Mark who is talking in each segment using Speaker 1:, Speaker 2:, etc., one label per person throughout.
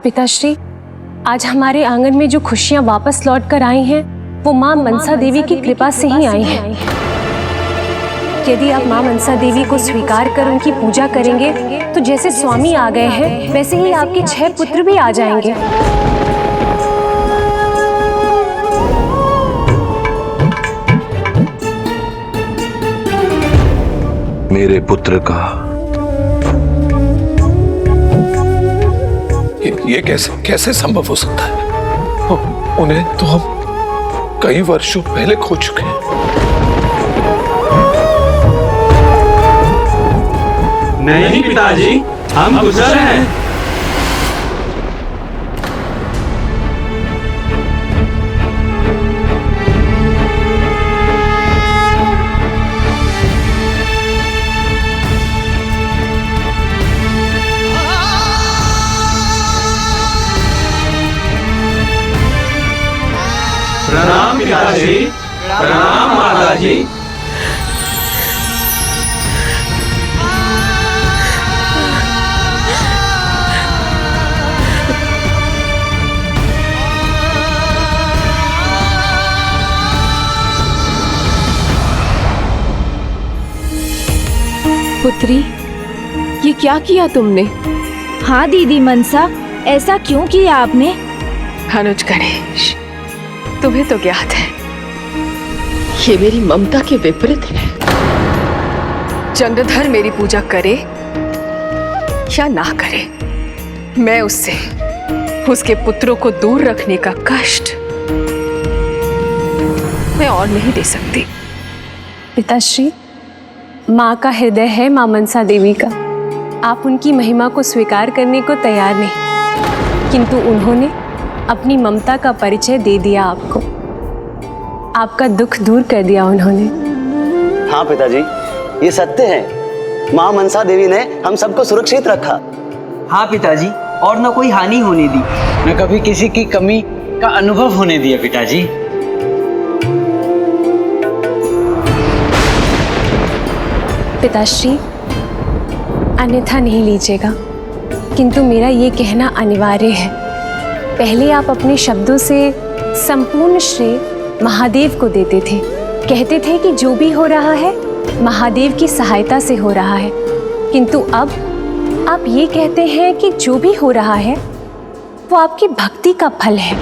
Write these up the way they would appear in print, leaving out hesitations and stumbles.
Speaker 1: पिताश्री, आज हमारे आंगन में जो खुशियां वापस लौट कर आई हैं, वो माँ मनसा देवी की कृपा से ही आई हैं। यदि आप माँ मनसा देवी को स्वीकार कर उनकी पूजा करेंगे, तो जैसे स्वामी आ गए हैं, वैसे ही आपके 6 पुत्र भी आ जाएंगे।
Speaker 2: मेरे पुत्र का
Speaker 3: ये कैसे संभव हो सकता है? उन्हें तो हम कई वर्षों पहले खो चुके हैं।
Speaker 4: नहीं पिताजी, हम गुजर हैं। प्रणाम पिताजी, प्रणाम माताजी।
Speaker 5: पुत्री, ये क्या किया तुमने?
Speaker 6: हाँ दीदी मनसा, ऐसा क्यों किया आपने?
Speaker 5: अनुज गणेश, तुम्हें तो ज्ञात है, ये मेरी ममता के विपरीत है। चंद्रधर मेरी पूजा करे या ना करे, मैं उससे उसके पुत्रों को दूर रखने का कष्ट मैं और नहीं दे सकती।
Speaker 1: पिताश्री, माँ का हृदय है माँ मनसा देवी का। आप उनकी महिमा को स्वीकार करने को तैयार नहीं, किंतु उन्होंने अपनी ममता का परिचय दे दिया आपको। आपका दुख दूर कर दिया उन्होंने।
Speaker 7: हाँ पिताजी, ये सत्य है। माँ मनसा देवी ने हम सबको सुरक्षित रखा।
Speaker 8: हाँ पिताजी, और न कोई हानि होने दी, न कभी किसी की कमी का अनुभव होने दिया पिताजी।
Speaker 1: पिताश्री, अन्यथा नहीं लीजिएगा, किंतु मेरा ये कहना अनिवार्य है। पहले आप अपने शब्दों से संपूर्ण श्रेय महादेव को देते थे। कहते थे कि जो भी हो रहा है महादेव की सहायता से हो रहा है, किंतु अब आप ये कहते हैं कि जो भी हो रहा है वो आपकी भक्ति का फल है।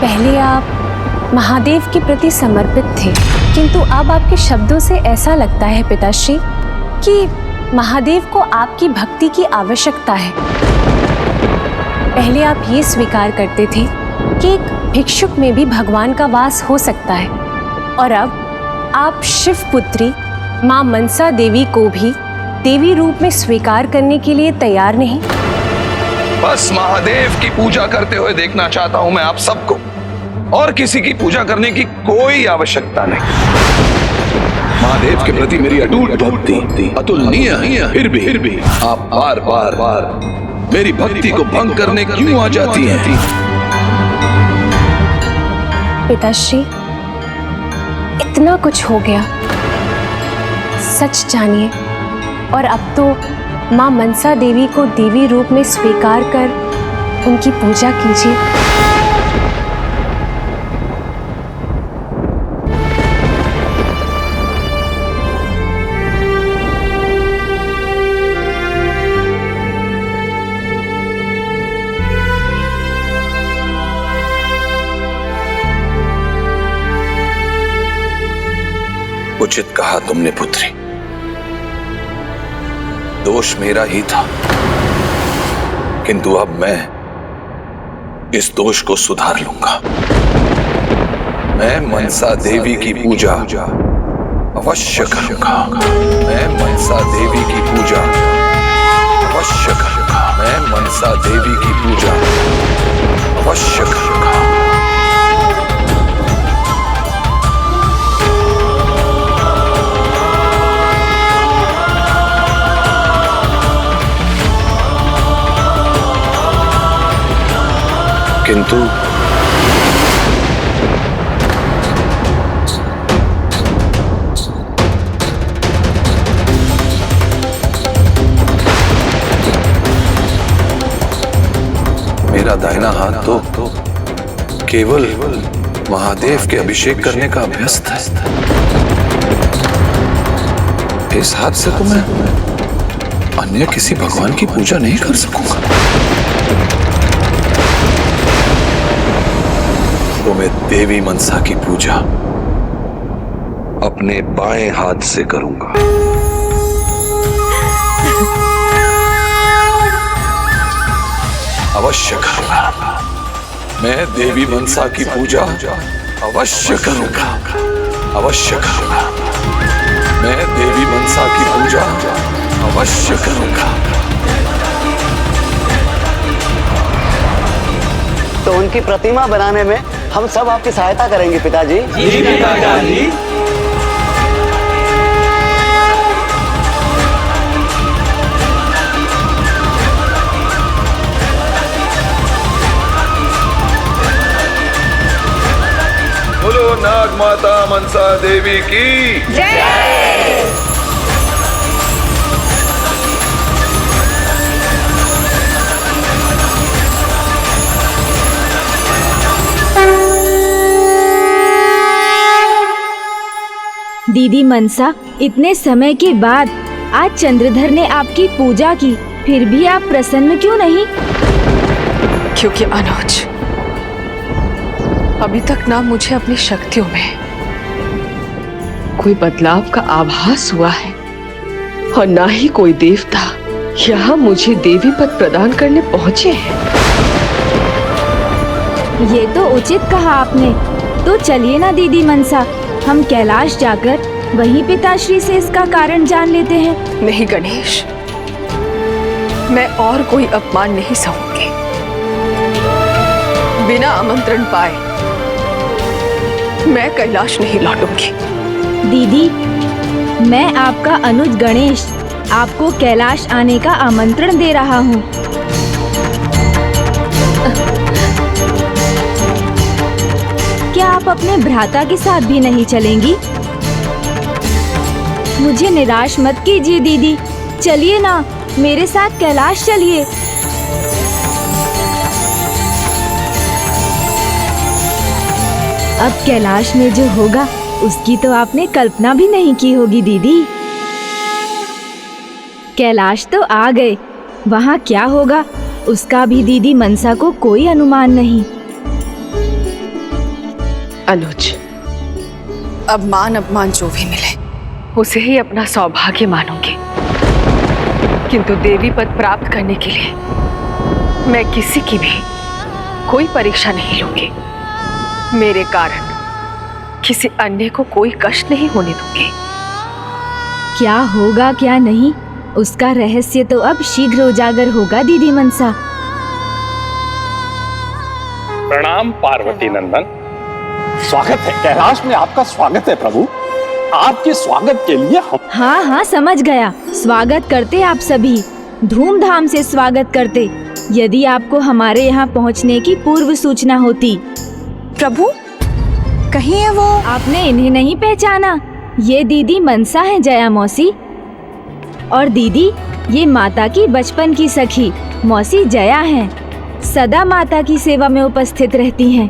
Speaker 1: पहले आप महादेव के प्रति समर्पित थे, किंतु अब आपके शब्दों से ऐसा लगता है पिताश्री कि महादेव को आपकी भक्ति की आवश्यकता है। पहले आप ये स्वीकार करते थे कि एक भिक्षुक में भी भगवान का वास हो सकता है, और अब आप शिव पुत्री माँ मनसा देवी को भी देवी रूप में स्वीकार करने के लिए तैयार नहीं।
Speaker 2: बस महादेव की पूजा करते हुए देखना चाहता हूं मैं आप सबको, और किसी की पूजा करने की कोई आवश्यकता नहीं। महादेव के प्रति मेरी अटूट भक्ति अतुलनीय है, फिर भी आप बार बार मेरी भक्ति को भंग करने क्यों आ जाती हैं?
Speaker 1: पिताश्री, इतना कुछ हो गया, सच जानिए, और अब तो माँ मनसा देवी को देवी रूप में स्वीकार कर उनकी पूजा कीजिए।
Speaker 2: उचित कहा तुमने पुत्री, दोष मेरा ही था, किंतु अब मैं इस दोष को सुधार लूंगा। मैं मनसा देवी की पूजा अवश्य करूंगा। मैं मनसा देवी की पूजा अवश्य करूंगा। मैं मनसा देवी की पूजा अवश्य करूंगा। किंतु दाहिना हाथ तो केवल महादेव के अभिषेक करने का अभ्यस्त है। इस हाथ से तो मैं अन्य किसी भगवान की पूजा नहीं कर सकूंगा। तो मैं देवी मनसा की पूजा अपने बाएं हाथ से करूंगा। अवश्य करूंगा। मैं देवी मनसा की पूजा अवश्य करूंगा। अवश्य करूंगा। मैं देवी मनसा की पूजा अवश्य करूंगा।
Speaker 7: तो उनकी प्रतिमा बनाने में हम सब आपकी सहायता करेंगे पिताजी।
Speaker 4: जी पिताजी।
Speaker 2: बोलो नाग माता मनसा देवी की जय।
Speaker 6: दीदी मनसा, इतने समय के बाद आज चंद्रधर ने आपकी पूजा की, फिर भी आप प्रसन्न क्यों नहीं?
Speaker 5: क्योंकि अनुज, अभी तक ना मुझे अपनी शक्तियों में कोई बदलाव का आभास हुआ है और ना ही कोई देवता यहाँ मुझे देवी पद प्रदान करने पहुंचे हैं।
Speaker 6: ये तो उचित कहा आपने। तो चलिए ना दीदी मनसा, हम कैलाश जाकर वहीं पिताश्री से इसका कारण जान लेते हैं।
Speaker 5: नहीं गणेश, मैं और कोई अपमान नहीं सहूंगी। बिना आमंत्रण पाए मैं कैलाश नहीं लौटूंगी।
Speaker 6: दीदी, मैं आपका अनुज गणेश आपको कैलाश आने का आमंत्रण दे रहा हूँ। क्या आप अपने भ्राता के साथ भी नहीं चलेंगी? मुझे निराश मत कीजिए दीदी, चलिए ना मेरे साथ कैलाश चलिए। अब कैलाश में जो होगा उसकी तो आपने कल्पना भी नहीं की होगी दीदी। कैलाश तो आ गए, वहाँ क्या होगा उसका भी दीदी मनसा को कोई अनुमान नहीं।
Speaker 5: अनुज, अब मान अपमान जो भी मिले उसे ही अपना सौभाग्य मानूंगी, किंतु देवी पद प्राप्त करने के लिए मैं किसी की भी कोई परीक्षा नहीं लूंगी। मेरे कारण किसी अन्य को कोई कष्ट नहीं होने दूंगी।
Speaker 6: क्या होगा क्या नहीं उसका रहस्य तो अब शीघ्र उजागर होगा दीदी मनसा।
Speaker 9: प्रणाम पार्वती नंदन, स्वागत है कैलाश में, आपका स्वागत है प्रभु। आपके स्वागत के लिए हम
Speaker 6: हाँ हाँ समझ गया, स्वागत करते आप सभी, धूमधाम से स्वागत करते। यदि आपको हमारे यहाँ पहुँचने की पूर्व सूचना होती।
Speaker 10: प्रभु, कहीं है वो?
Speaker 6: आपने इन्हें नहीं पहचाना? ये दीदी मनसा है जया मौसी, और दीदी ये माता की बचपन की सखी मौसी जया हैं। सदा माता की सेवा में उपस्थित रहती हैं।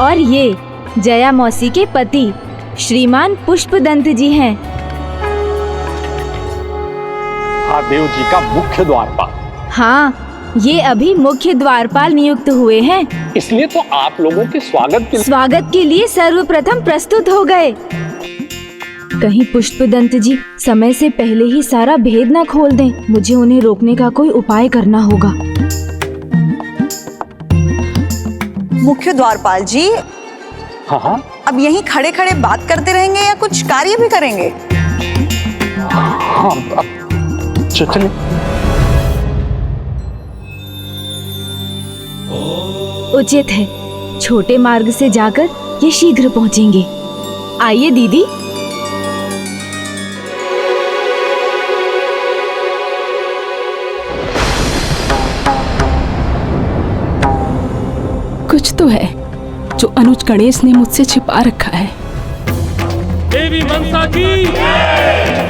Speaker 6: और ये जया मौसी के पति श्रीमान पुष्पदंत जी हैं।
Speaker 9: महादेव जी का मुख्य द्वारपाल।
Speaker 6: हाँ, ये अभी मुख्य द्वारपाल नियुक्त हुए हैं,
Speaker 9: इसलिए तो आप लोगों के स्वागत
Speaker 6: के लिए सर्वप्रथम प्रस्तुत हो गए। कहीं पुष्पदंत जी समय से पहले ही सारा भेद न खोल दें। मुझे उन्हें रोकने का कोई उपाय करना होगा।
Speaker 10: मुख्य द्वारपाल जी,
Speaker 9: हाँ,
Speaker 10: अब यहीं खड़े खड़े बात करते रहेंगे या कुछ कार्य भी करेंगे?
Speaker 9: हाँ, चलिए।
Speaker 6: उचित है, छोटे मार्ग से जाकर ये शीघ्र पहुंचेंगे। आइए दीदी।
Speaker 11: कुछ तो है जो अनुज गणेश ने मुझसे छिपा रखा है।
Speaker 4: देवी मनसा की,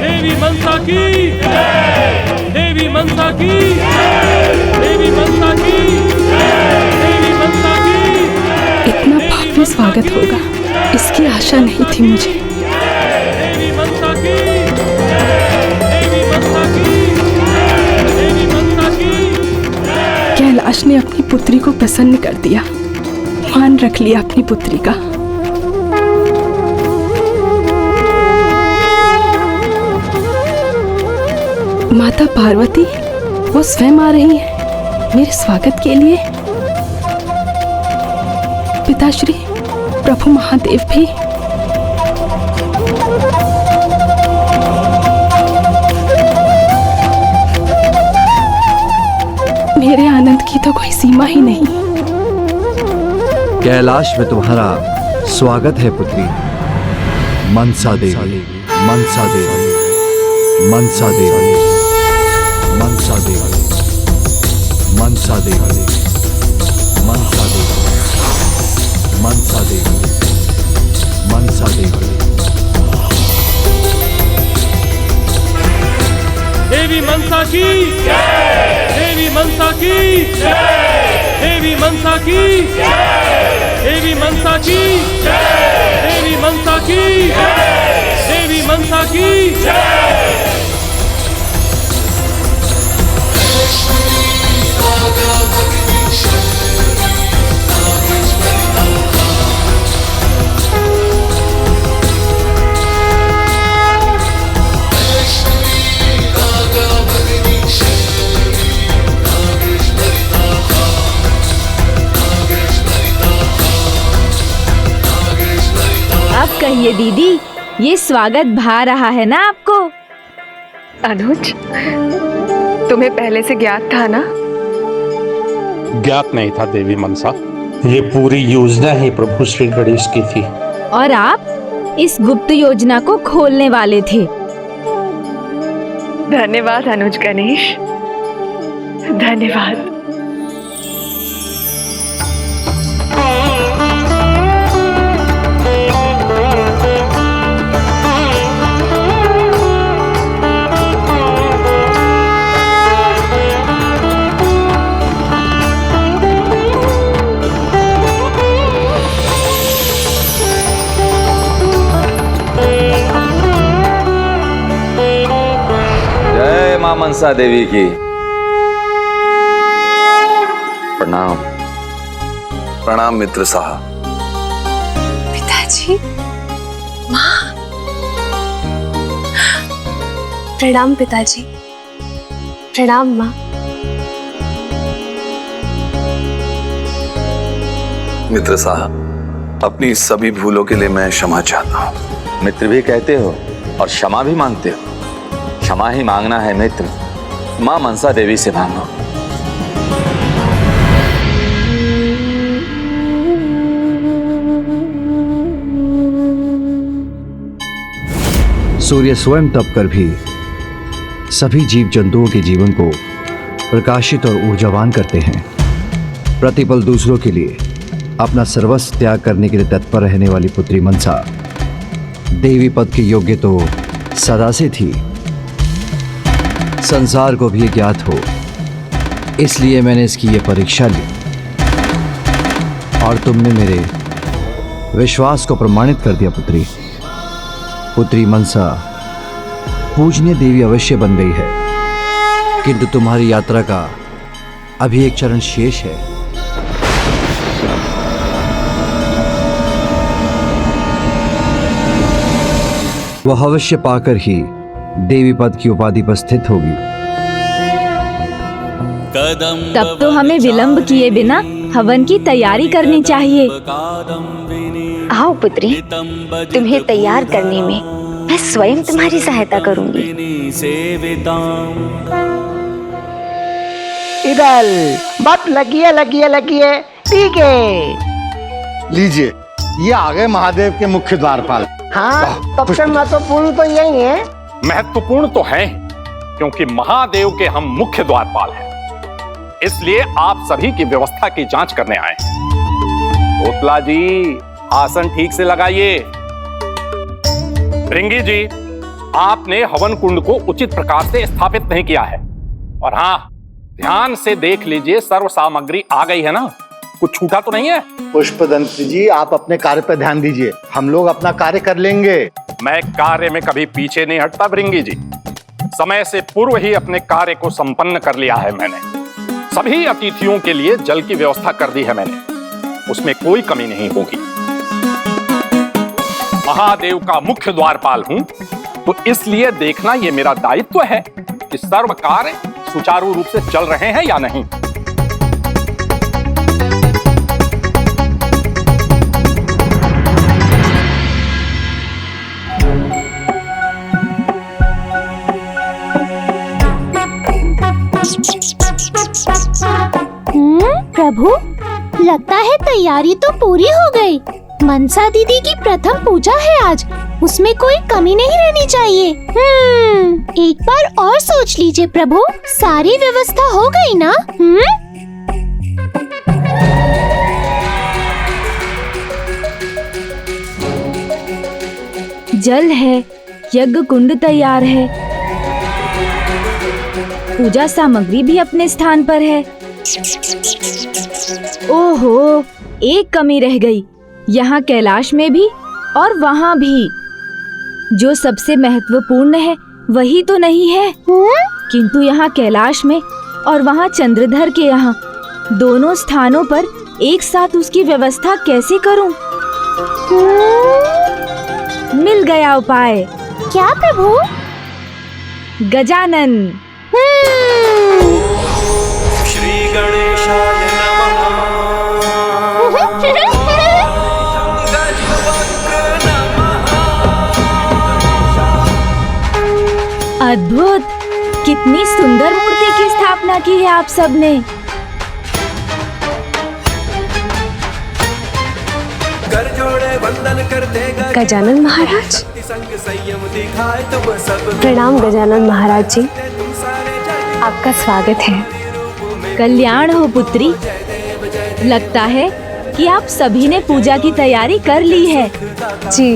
Speaker 4: देवी मनसा की, देवी मनसा की, देवी मनसा की।
Speaker 11: स्वागत होगा, इसकी आशा नहीं थी मुझे।
Speaker 4: देवी मनसा की, देवी मनसा की, देवी मनसा की।
Speaker 11: कैलाश ने अपनी पुत्री को प्रसन्न कर दिया, मान रख लिया अपनी पुत्री का। माता पार्वती वो स्वयं आ रही है मेरे स्वागत के लिए। पिताश्री प्रभु महादेव भी। मेरे आनंद की तो कोई सीमा ही नहीं।
Speaker 12: कैलाश में तुम्हारा स्वागत है पुत्री। मनसा देवी, मनसा देवी, मनसा देवी, मनसा देवी, मनसा देवी, मनसा देवी, मनसा देवी, मनसा देवी।
Speaker 4: देवी मनसा की, देवी मनसा की, देवी मनसा की, देवी मनसा की, देवी मनसा की, देवी मनसा की।
Speaker 6: अब कहिए दीदी, ये स्वागत भा रहा है ना आपको?
Speaker 5: अनुज, तुम्हें पहले से ज्ञात था ना?
Speaker 9: ज्ञात नहीं था देवी मनसा, ये पूरी योजना ही प्रभु श्री गणेश की थी।
Speaker 6: और आप इस गुप्त योजना को खोलने वाले थे।
Speaker 5: धन्यवाद अनुज गणेश, धन्यवाद।
Speaker 13: जय मां मनसा देवी की। प्रणाम।
Speaker 2: प्रणाम मित्र साहब।
Speaker 1: पिताजी, माँ। प्रणाम पिताजी, प्रणाम माँ।
Speaker 2: मित्र साहब, अपनी सभी भूलों के लिए मैं क्षमा चाहता हूँ।
Speaker 13: मित्र भी कहते हो और क्षमा भी मांगते हो। क्षमा ही मांगना है मित्र, मां मनसा देवी से मांगो।
Speaker 12: सूर्य स्वयं तप कर भी सभी जीव जंतुओं के जीवन को प्रकाशित और ऊर्जावान करते हैं। प्रतिपल दूसरों के लिए अपना सर्वस्व त्याग करने के लिए तत्पर रहने वाली पुत्री मनसा देवी पद के योग्य तो सदा से थी। संसार को भी ज्ञात हो, इसलिए मैंने इसकी ये परीक्षा ली और तुमने मेरे विश्वास को प्रमाणित कर दिया पुत्री। पुत्री मनसा पूजनीय देवी अवश्य बन गई है, किंतु तुम्हारी यात्रा का अभी एक चरण शेष है। वह अवश्य पाकर ही देवी पद की उपाधि पर स्थित होगी।
Speaker 6: तब तो हमें विलंब किए बिना हवन की तैयारी करनी चाहिए।
Speaker 14: आओ पुत्री, तुम्हें तैयार करने में मैं स्वयं तुम्हारी सहायता करूंगी।
Speaker 15: इधर बस लगिए लगिए लगिए, ठीक है।
Speaker 16: लीजिए, ये आ गए महादेव के मुख्य द्वारपाल।
Speaker 15: हाँ, सबसे महत्वपूर्ण तो यही है।
Speaker 9: महत्वपूर्ण तो है, क्योंकि महादेव के हम मुख्य द्वारपाल हैं, इसलिए आप सभी की व्यवस्था की जांच करने आए। कोतला जी, आसन ठीक से लगाइए। भृंगी जी, आपने हवन कुंड को उचित प्रकार से स्थापित नहीं किया है। और हाँ, ध्यान से देख लीजिए, सर्व सामग्री आ गई है ना? कुछ छूटा तो नहीं है?
Speaker 16: पुष्पदंत जी, आप अपने कार्य पर ध्यान दीजिए, हम लोग अपना कार्य कर लेंगे।
Speaker 9: मैं कार्य में कभी पीछे नहीं हटता भृंगी जी। समय से पूर्व ही अपने कार्य को संपन्न कर लिया है मैंने। सभी अतिथियों के लिए जल की व्यवस्था कर दी है मैंने, उसमें कोई कमी नहीं होगी। महादेव का मुख्य द्वारपाल हूं, तो इसलिए देखना ये मेरा दायित्व है कि सर्व कार्य सुचारू रूप से चल रहे हैं या नहीं।
Speaker 17: प्रभु, लगता है तैयारी तो पूरी हो गई। मनसा दीदी की प्रथम पूजा है आज, उसमें कोई कमी नहीं रहनी चाहिए। एक बार और सोच लीजिए प्रभु, सारी व्यवस्था हो गई ना?
Speaker 6: जल है, यज्ञ कुंड तैयार है, पूजा सामग्री भी अपने स्थान पर है। ओहो, एक कमी रह गई, यहाँ कैलाश में भी और वहाँ भी। जो सबसे महत्वपूर्ण है वही तो नहीं है, किंतु यहाँ कैलाश में और वहाँ चंद्रधर के यहाँ दोनों स्थानों पर एक साथ उसकी व्यवस्था कैसे करूं? मिल गया उपाय।
Speaker 17: क्या प्रभु?
Speaker 6: गजानन।
Speaker 4: श्री गणेशाय
Speaker 6: अद्भुत, कितनी सुंदर मूर्ति की स्थापना की है आप सबने।
Speaker 1: गजानन महाराज, प्रणाम गजानन महाराज जी, आपका स्वागत है।
Speaker 6: कल्याण हो पुत्री। लगता है कि आप सभी ने पूजा की तैयारी कर ली है।
Speaker 1: जी,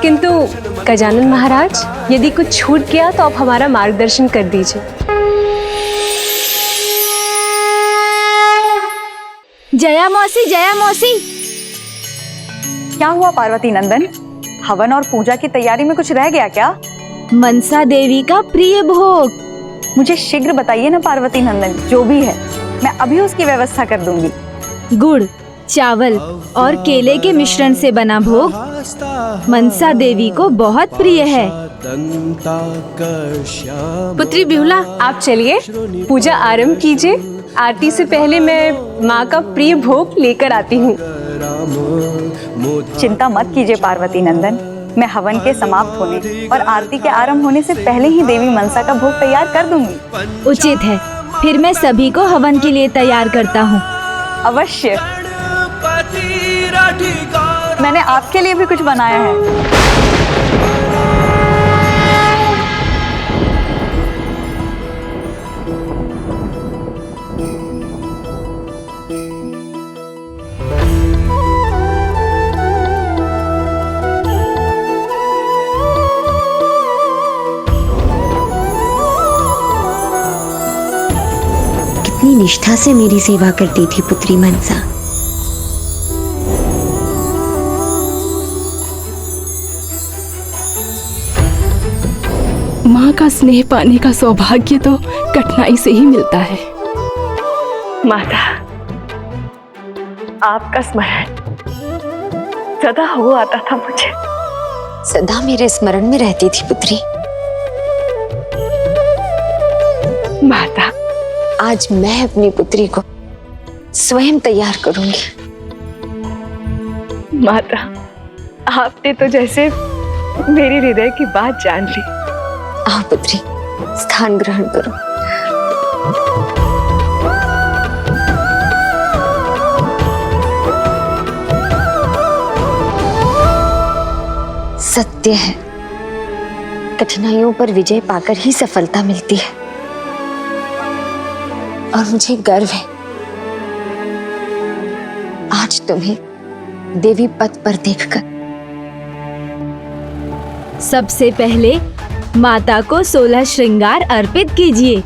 Speaker 1: किंतु गजानन महाराज, यदि कुछ छूट गया तो आप हमारा मार्गदर्शन कर दीजिए।
Speaker 6: जया मौसी, जया मौसी।
Speaker 10: क्या हुआ पार्वती नंदन? हवन और पूजा की तैयारी में कुछ रह गया क्या?
Speaker 6: मनसा देवी का प्रिय भोग।
Speaker 10: मुझे शीघ्र बताइए ना पार्वती नंदन, जो भी है मैं अभी उसकी व्यवस्था कर दूंगी।
Speaker 6: गुड़, चावल और केले के मिश्रण से बना भोग मनसा देवी को बहुत प्रिय है।
Speaker 1: पुत्री बिहुला, आप चलिए पूजा आरंभ कीजिए। आरती से पहले मैं माँ का प्रिय भोग लेकर आती हूँ।
Speaker 10: चिंता मत कीजिए पार्वती नंदन, मैं हवन के समाप्त होने और आरती के आरंभ होने से पहले ही देवी मनसा का भोग तैयार कर दूंगी।
Speaker 6: उचित है, फिर मैं सभी को हवन के लिए तैयार करता हूँ।
Speaker 10: अवश्य। मैंने आपके लिए भी कुछ बनाया है।
Speaker 14: कितनी निष्ठा से मेरी सेवा करती थी पुत्री मनसा।
Speaker 11: माँ का स्नेह पाने का सौभाग्य तो कठिनाई से ही मिलता है।
Speaker 5: माता, आपका स्मरण सदा हो आता था मुझे।
Speaker 14: सदा मेरे स्मरण में रहती थी पुत्री।
Speaker 5: माता,
Speaker 14: आज मैं अपनी पुत्री को स्वयं तैयार करूंगी।
Speaker 5: माता, आपने तो जैसे मेरी हृदय की बात जान ली।
Speaker 14: आओ पुत्री, स्थान ग्रहण करो। सत्य है, कठिनाइयों पर विजय पाकर ही सफलता मिलती है, और मुझे गर्व है आज तुम्हें देवी पद पर देखकर।
Speaker 6: सबसे पहले माता को 16 श्रृंगार अर्पित कीजिए।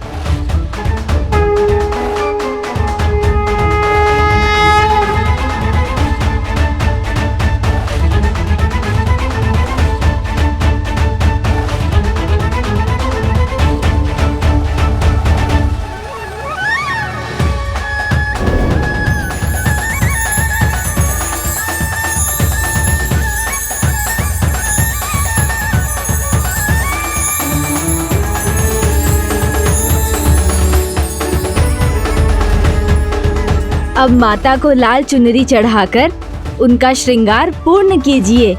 Speaker 6: अब माता को लाल चुनरी चढ़ाकर उनका श्रृंगार पूर्ण कीजिए।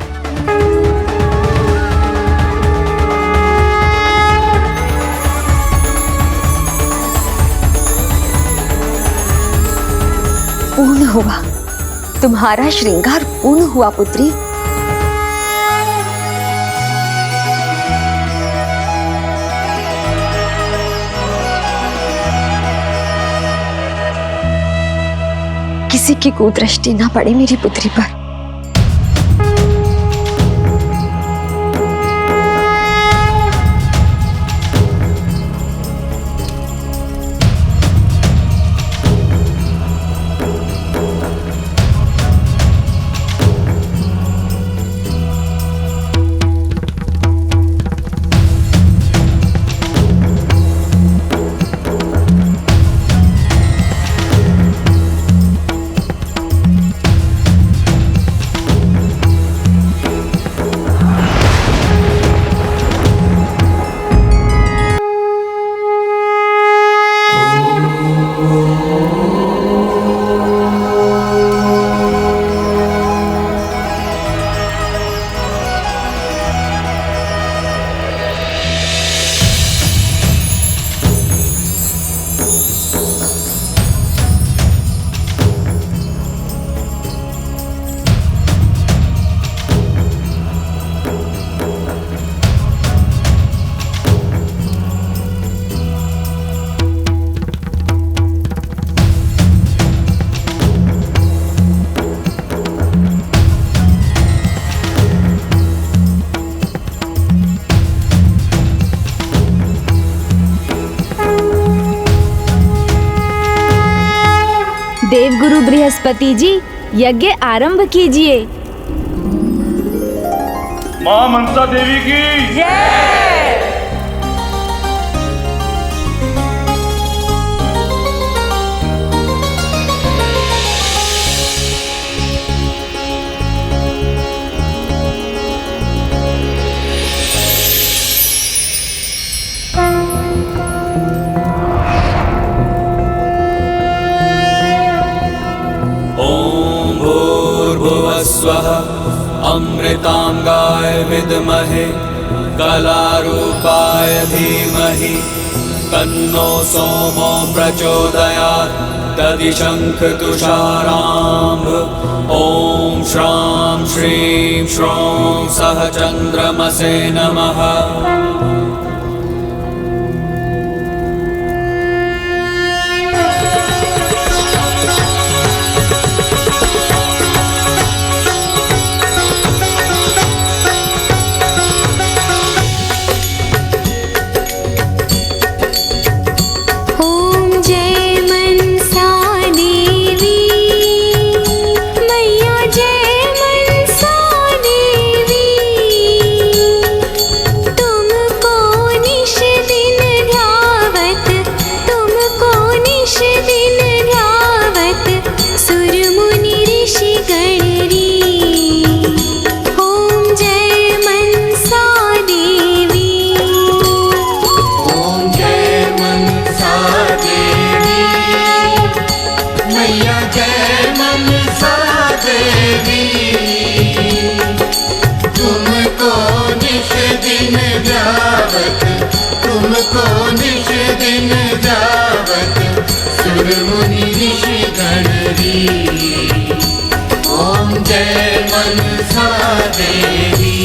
Speaker 14: पूर्ण हुआ, तुम्हारा श्रृंगार पूर्ण हुआ पुत्री। किसी की कुदृष्टि ना पड़े मेरी पुत्री पर।
Speaker 6: देवगुरु बृहस्पति जी, यज्ञ आरंभ कीजिए।
Speaker 4: मां मनसा देवी की जय।
Speaker 18: स्वः अमृतांगाय विद्महे कलारूपाय धीमहि तन्नो सोमो प्रचोदयात्। तदिशंखतुषाराम्भ ॐ श्रां श्रीं श्रों सः चन्द्रमसे नमः।
Speaker 19: तुमको निश दिन जावत सुर मुनि ऋषि गणरी। ओम जय मनसा देवी।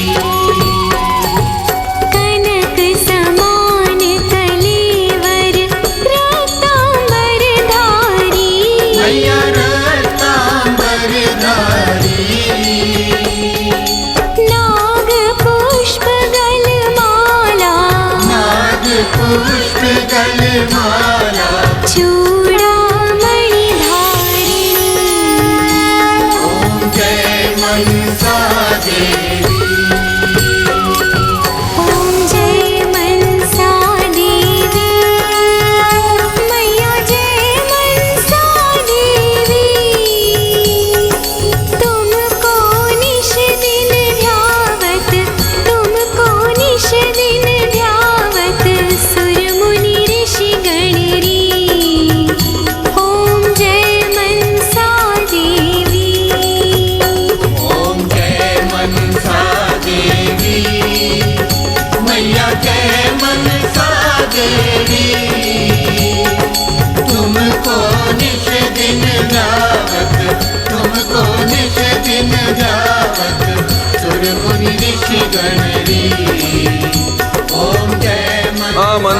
Speaker 17: कनक समान कलेवर रक्तांबर धारी।
Speaker 19: मैया रक्तांबर धारी।
Speaker 17: नाग पुष्प गलमाला।
Speaker 19: नाग पुष्प गलमाला।
Speaker 17: चूड़ामणि धारिणी।
Speaker 19: ओम जय मनसा देवी।
Speaker 17: ओम जय मनसा देवी। मैया जय मनसा देवी। तुमको निश दिन ध्यावत तुमको निश दिन ध्यावत सुर मुनि ऋषि गणरी।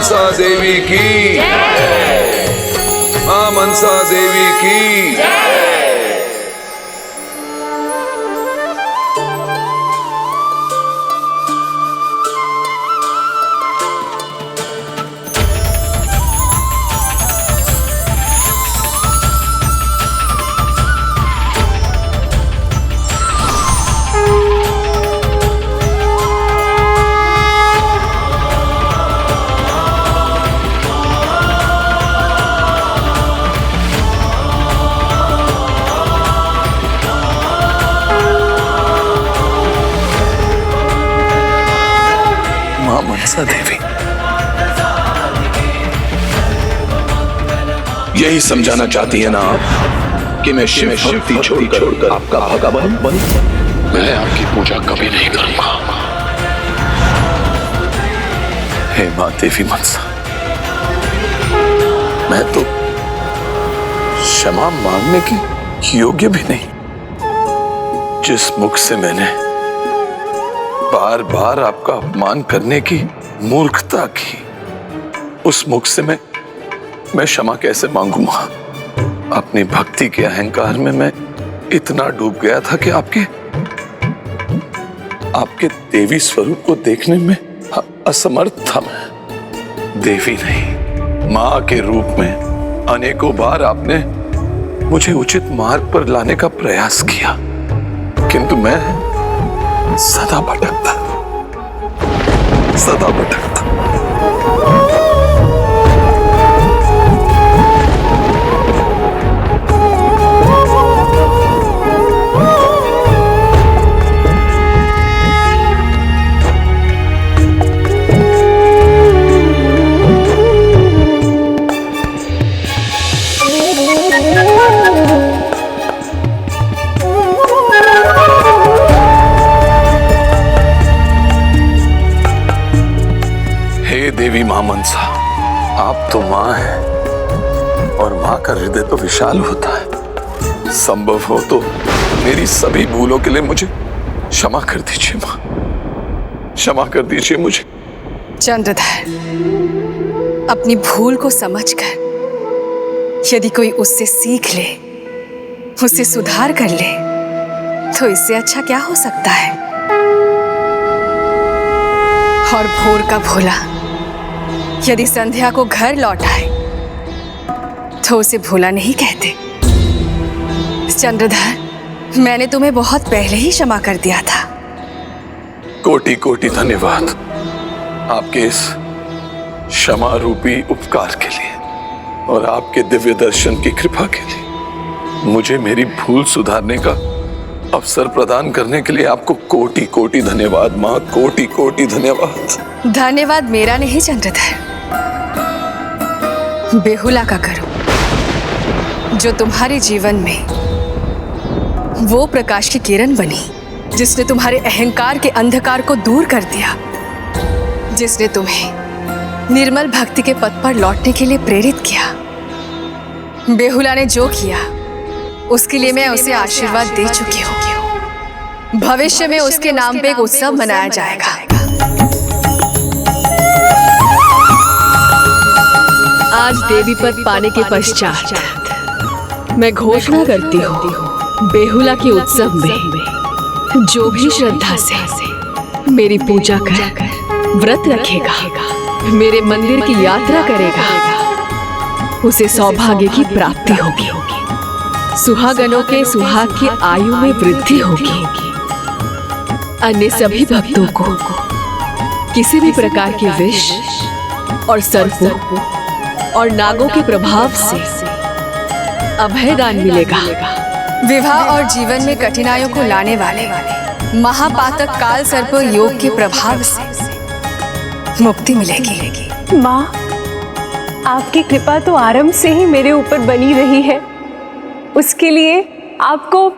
Speaker 2: मनसा देवी की, मां मनसा देवी की। मनसा देवी, यही समझाना चाहती है ना आप कि मैं शिव भक्ति छोड़कर आपका भगवान बनूं? मैं आपकी पूजा कभी नहीं करूंगा। हे मां देवी मनसा, मैं तो क्षमा मांगने की योग्य भी नहीं। जिस मुख से मैंने बार बार आपका अपमान करने की मूर्खता की, उस मुख से मैं क्षमा कैसे मांगूंगा? अपनी भक्ति के अहंकार में मैं इतना डूब गया था कि आपके देवी स्वरूप को देखने में असमर्थ था। मैं देवी नहीं, मां के रूप में अनेकों बार आपने मुझे उचित मार्ग पर लाने का प्रयास किया, किंतु मैं सदा भटकता। देवी मां मनसा, आप तो मां हैं और मां का हृदय तो विशाल होता है। संभव हो तो मेरी सभी भूलों के लिए मुझे क्षमा कर दीजिए मां, क्षमा कर दीजिए मुझे।
Speaker 5: चंद्रधर, अपनी भूल को समझकर यदि कोई उससे सीख ले, उससे सुधार कर ले, तो इससे अच्छा क्या हो सकता है? और भोर का भोला यदि संध्या को घर लौट आए तो उसे भोला नहीं कहते। चंद्रधर, मैंने तुम्हें बहुत पहले ही क्षमा कर दिया था।
Speaker 2: कोटि कोटि धन्यवाद आपके इस क्षमा रूपी उपकार के लिए और आपके दिव्य दर्शन की कृपा के लिए। मुझे मेरी भूल सुधारने का अवसर प्रदान करने के लिए आपको कोटि कोटि धन्यवाद मां, कोटि कोटि धन्यवाद।
Speaker 5: धन्यवाद मेरा नहीं चंद्रधर, बेहुला का करो, जो तुम्हारे जीवन में वो प्रकाश की किरण बनी, जिसने तुम्हारे अहंकार के अंधकार को दूर कर दिया, जिसने तुम्हें निर्मल भक्ति के पथ पर लौटने के लिए प्रेरित किया। बेहुला ने जो किया उसके लिए मैं उसे आशीर्वाद दे चुकी हूँ। भविष्य में उसके नाम पे एक उत्सव मनाया जाएगा।
Speaker 20: आज देवी पद पाने के पश्चात मैं घोषणा करती हूँ, बेहुला के उत्सव में जो भी श्रद्धा से मेरी पूजा कर व्रत रखेगा, मेरे मंदिर की यात्रा करेगा, उसे सौभाग्य की प्राप्ति होगी। सुहागनों के सुहाग की आयु में वृद्धि होगी। अन्य सभी भक्तों को किसी भी प्रकार के विष और सर्पों और नागों के प्रभाव से अभयदान मिलेगा।
Speaker 5: विवाह और जीवन में कठिनाइयों को लाने वाले महापातक काल सर्प योग के प्रभाव से मुक्ति मिलेगी।
Speaker 1: माँ, आपकी कृपा तो आरंभ से ही मेरे ऊपर बनी रही है, उसके लिए आपको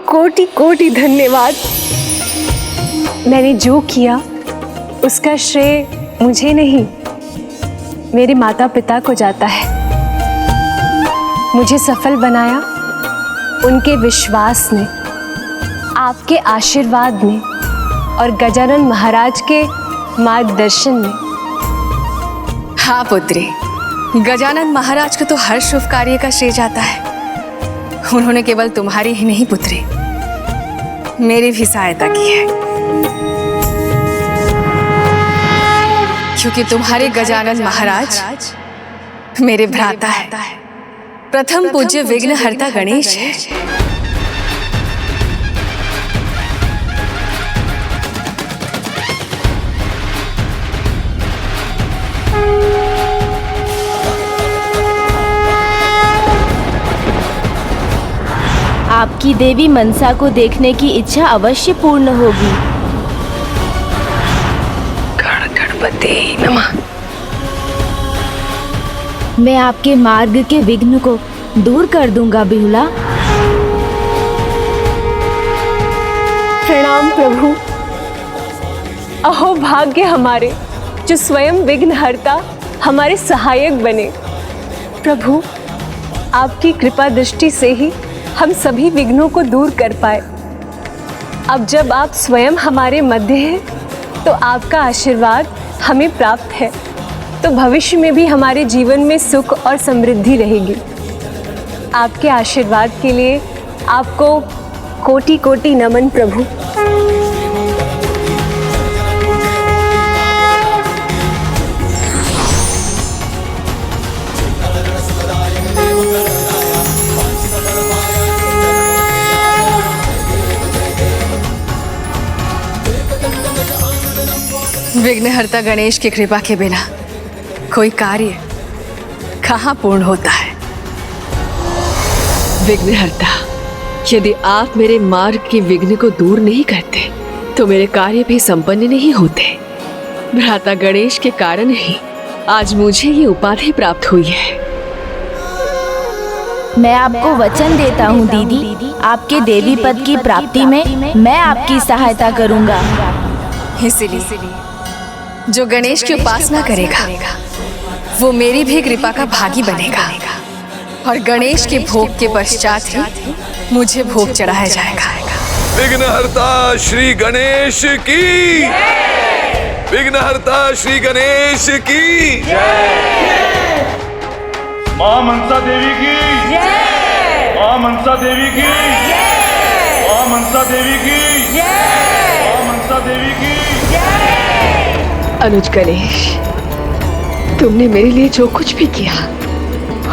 Speaker 1: कोटि कोटि धन्यवाद। मैंने जो किया उसका श्रेय मुझे नहीं, मेरे माता पिता को जाता है। मुझे सफल बनाया उनके विश्वास ने, आपके आशीर्वाद ने और गजानन महाराज के मार्गदर्शन में।
Speaker 5: हाँ पुत्री, गजानन महाराज को तो हर शुभ कार्य का श्रेय जाता है। उन्होंने केवल तुम्हारी ही नहीं पुत्री, मेरी भी सहायता की है, क्योंकि तुम्हारे गजानन महाराज मेरे भ्राता है, प्रथम पूज्य विघ्नहर्ता गणेश है।
Speaker 6: आपकी देवी मनसा को देखने की इच्छा अवश्य पूर्ण होगी।
Speaker 5: गणपति नमः।
Speaker 6: मैं आपके मार्ग के विघ्न को दूर कर दूंगा बेहुला।
Speaker 1: प्रणाम प्रभु। अहो भाग्य हमारे जो स्वयं विघ्नहर्ता हमारे सहायक बने। प्रभु, आपकी कृपा दृष्टि से ही हम सभी विघ्नों को दूर कर पाए। अब जब आप स्वयं हमारे मध्य हैं तो आपका आशीर्वाद हमें प्राप्त है, तो भविष्य में भी हमारे जीवन में सुख और समृद्धि रहेगी। आपके आशीर्वाद के लिए आपको कोटि कोटि नमन प्रभु।
Speaker 5: विघ्नहर्ता गणेश की कृपा के बिना कोई कार्य कहाँ पूर्ण होता है।
Speaker 20: विघ्नहर्ता, यदि आप मेरे मार्ग के विघ्न को दूर नहीं करते तो मेरे कार्य भी संपन्न नहीं होते। भ्राता गणेश के कारण ही आज मुझे ये उपाधि प्राप्त हुई है।
Speaker 6: मैं आपको वचन देता हूँ दीदी, आपके देवी पद की प्राप्ति में मैं आपकी सहायता करूँगा।
Speaker 5: इसीलिए जो गणेश की उपासना करेगा वो मेरी भी कृपा का भागी बनेगा, और गणेश के भोग के पश्चात ही मुझे भोग चढ़ाया जाएगा।
Speaker 2: विघ्नहर्ता श्री गणेश की, विघ्नहर्ता श्री गणेश की,
Speaker 4: मां मनसा देवी की, मां मनसा देवी की, मां मनसा देवी की, मां मनसा देवी की।
Speaker 20: अनुज गणेश, तुमने मेरे लिए जो कुछ भी किया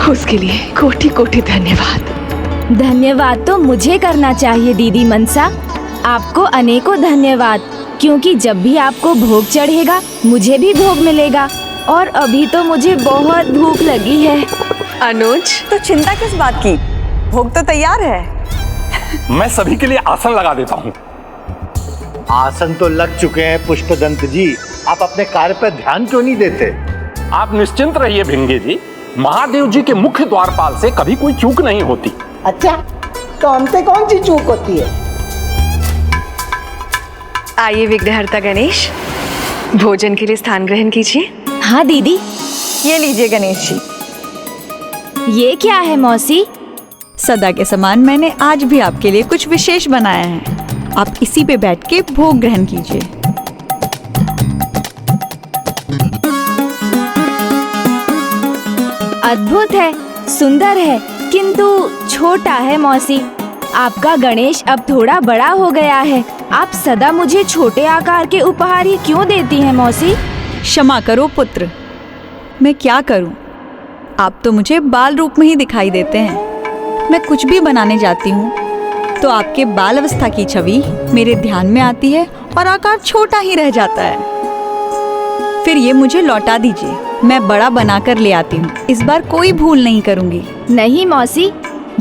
Speaker 20: उसके लिए कोटि कोटि धन्यवाद।
Speaker 6: धन्यवाद तो मुझे करना चाहिए दीदी मनसा, आपको अनेकों धन्यवाद, क्योंकि जब भी आपको भोग चढ़ेगा मुझे भी भोग मिलेगा, और अभी तो मुझे बहुत भूख लगी है।
Speaker 5: अनुज,
Speaker 10: तो चिंता किस बात की, भोग तो तैयार है।
Speaker 9: मैं सभी के लिए आसन लगा देता हूँ।
Speaker 16: आसन तो लग चुके हैं पुष्पदंत जी, आप अपने कार्य पर ध्यान क्यों नहीं देते?
Speaker 9: आप निश्चिंत रहिए भिंगे जी, महादेव जी के मुख्य द्वारपाल से कभी कोई चूक नहीं होती।
Speaker 15: अच्छा, तो हमसे कौन सी चूक होती है?
Speaker 5: आइए विघ्नहर्ता गणेश, भोजन के लिए स्थान ग्रहण कीजिए।
Speaker 6: हाँ दीदी।
Speaker 10: ये लीजिए गणेश जी।
Speaker 6: ये क्या है मौसी?
Speaker 10: सदा के समान मैंने आज भी आपके लिए कुछ विशेष बनाया है, आप इसी पे बैठ के भोग ग्रहण कीजिए।
Speaker 6: अद्भुत है, सुंदर है, किंतु छोटा है मौसी। आपका गणेश अब थोड़ा बड़ा हो गया है, आप सदा मुझे छोटे आकार के उपहार ही क्यों देती हैं मौसी?
Speaker 10: क्षमा करो पुत्र, मैं क्या करूं, आप तो मुझे बाल रूप में ही दिखाई देते हैं। मैं कुछ भी बनाने जाती हूँ तो आपके बाल अवस्था की छवि मेरे ध्यान में आती है और आकार छोटा ही रह जाता है। फिर ये मुझे लौटा दीजिए, मैं बड़ा बनाकर ले आती हूँ। इस बार कोई भूल नहीं करूँगी।
Speaker 6: नहीं मौसी,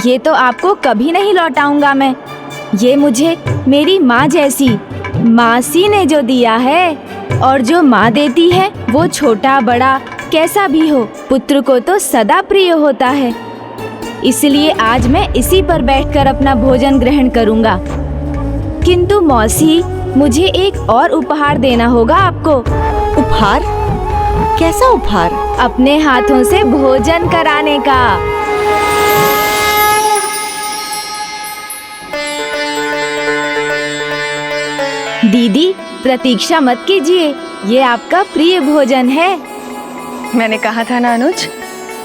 Speaker 6: ये तो आपको कभी नहीं लौटाऊंगा मैं। ये मुझे मेरी माँ जैसी मासी ने जो दिया है, और जो माँ देती है वो छोटा बड़ा कैसा भी हो, पुत्र को तो सदा प्रिय होता है। इसलिए आज मैं इसी पर बैठकर अपना भोजन ग्रहण करूँगा। किंतु मौसी, मुझे एक और उपहार देना होगा आपको।
Speaker 10: उपहार? कैसा उपहार?
Speaker 6: अपने हाथों से भोजन कराने का। दीदी, प्रतीक्षा मत कीजिए, ये आपका प्रिय भोजन है।
Speaker 5: मैंने कहा था ना अनुज,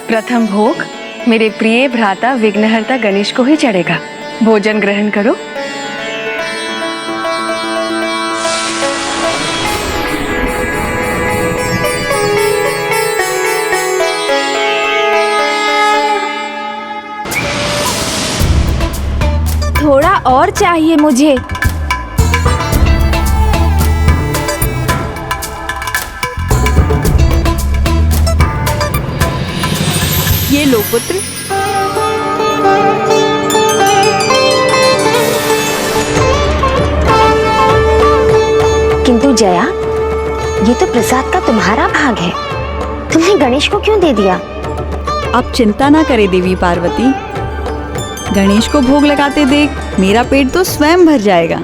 Speaker 5: प्रथम भोग मेरे प्रिय भ्राता विघ्नहर्ता गणेश को ही चढ़ेगा। भोजन ग्रहण करो।
Speaker 6: थोड़ा और चाहिए मुझे।
Speaker 10: ये लो पुत्र।
Speaker 14: किंतु जया, ये तो प्रसाद का तुम्हारा भाग है, तुमने गणेश को क्यों दे दिया?
Speaker 10: आप चिंता ना करें देवी पार्वती, गणेश को भोग लगाते देख मेरा पेट तो स्वयं भर जाएगा।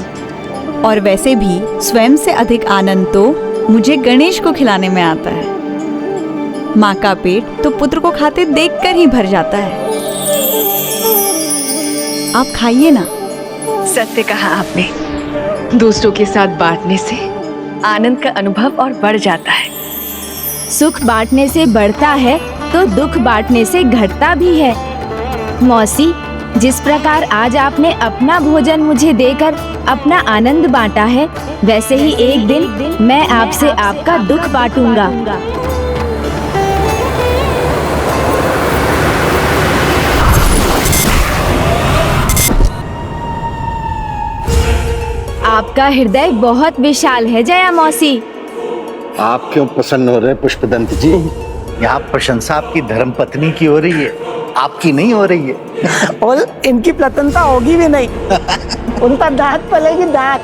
Speaker 10: और वैसे भी स्वयं से अधिक आनंद तो मुझे गणेश को खिलाने में आता है। माँ का पेट तो पुत्र को खाते देखकर ही भर जाता है। आप खाइए ना।
Speaker 5: सत्य कहा आपने, दूसरों के साथ बांटने से आनंद का अनुभव और बढ़ जाता है।
Speaker 6: सुख बांटने से बढ़ता है तो दुख बांटने से घटता भी है। मौसी, जिस प्रकार आज आपने अपना भोजन मुझे देकर अपना आनंद बांटा है, वैसे ही एक दिन मैं आपसे आपका दुख बांटूंगा। आपका हृदय बहुत विशाल है जया मौसी।
Speaker 16: आप क्यों प्रसन्न हो रहे पुष्पदंत जी? यहाँ प्रशंसा आपकी धर्मपत्नी की हो रही है, आपकी नहीं हो रही है।
Speaker 15: और इनकी प्रसन्नता होगी भी नहीं। उनका दांत पलेगी, दांत।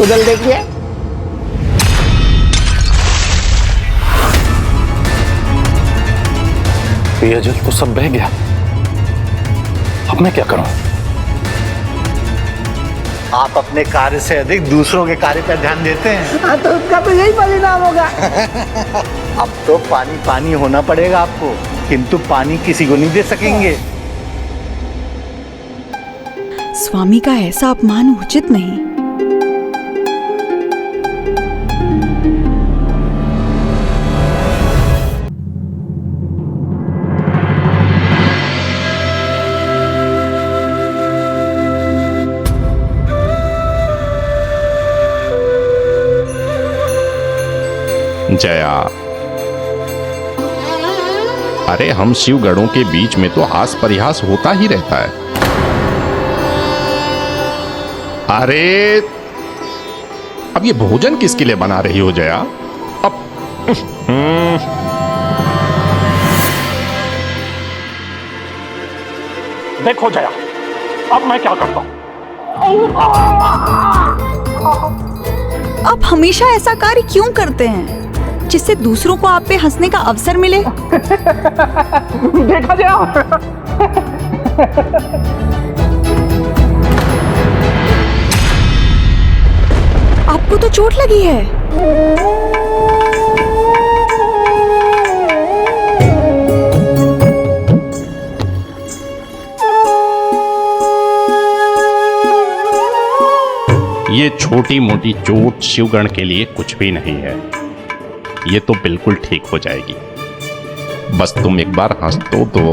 Speaker 15: उधर देखिए।
Speaker 9: पेयजल तो सब बह गया, अब मैं क्या करूं?
Speaker 16: आप अपने कार्य से अधिक दूसरों के कार्य पर ध्यान देते हैं।
Speaker 15: हाँ, तो उसका तो यही परिणाम होगा।
Speaker 16: अब तो पानी पानी होना पड़ेगा आपको, किंतु पानी किसी को नहीं दे सकेंगे।
Speaker 10: स्वामी का ऐसा अपमान उचित नहीं।
Speaker 9: जया, अरे हम शिवगणों के बीच में तो हास परिहास होता ही रहता है। अरे अब ये भोजन किसके लिए बना रही हो जया? अब देखो जया, अब मैं क्या करता हूं?
Speaker 10: आप हमेशा ऐसा कार्य क्यों करते हैं जिससे दूसरों को आप पे हंसने का अवसर मिले?
Speaker 9: देखा जया,
Speaker 10: आपको तो चोट लगी है।
Speaker 9: ये छोटी मोटी चोट शिवगण के लिए कुछ भी नहीं है, ये तो बिल्कुल ठीक हो जाएगी। बस तुम एक बार हंस तो दो।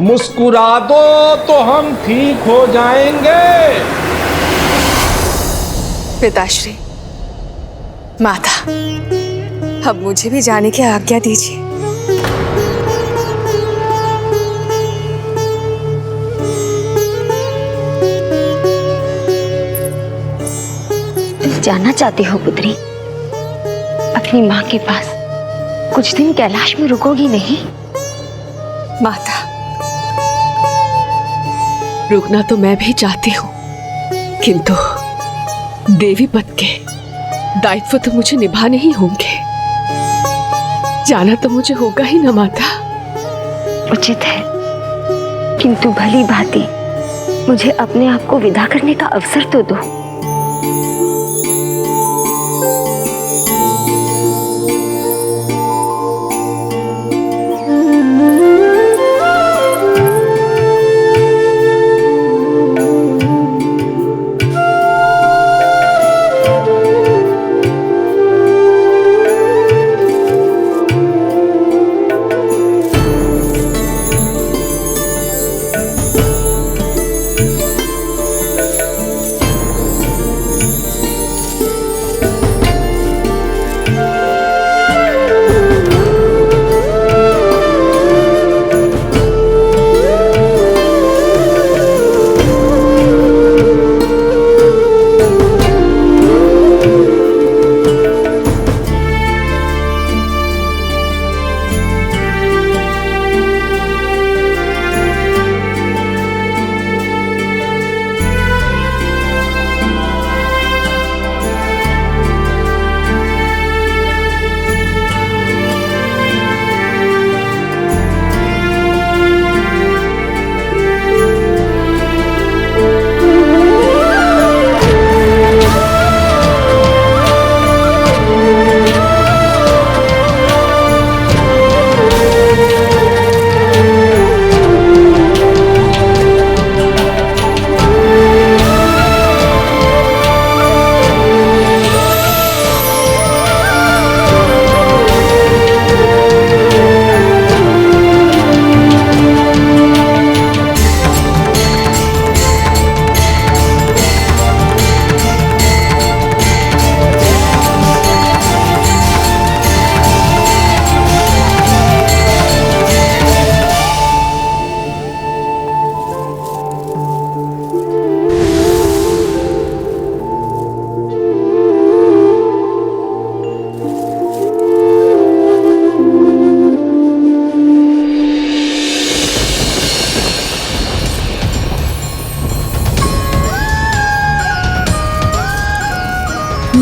Speaker 3: मुस्कुरा दो तो हम ठीक हो जाएंगे।
Speaker 5: पिताश्री, माता, अब मुझे भी जाने की आज्ञा दीजिए।
Speaker 14: जाना चाहती हो पुत्री? अपनी माँ के पास कुछ दिन कैलाश में रुकोगी नहीं?
Speaker 20: माता, रुकना तो मैं भी चाहती हूँ, किंतु देवी पद के दायित्व तो मुझे निभाने ही होंगे। जाना तो मुझे होगा ही ना माता।
Speaker 14: उचित है, किंतु भली भांति मुझे अपने आप को विदा करने का अवसर तो दो।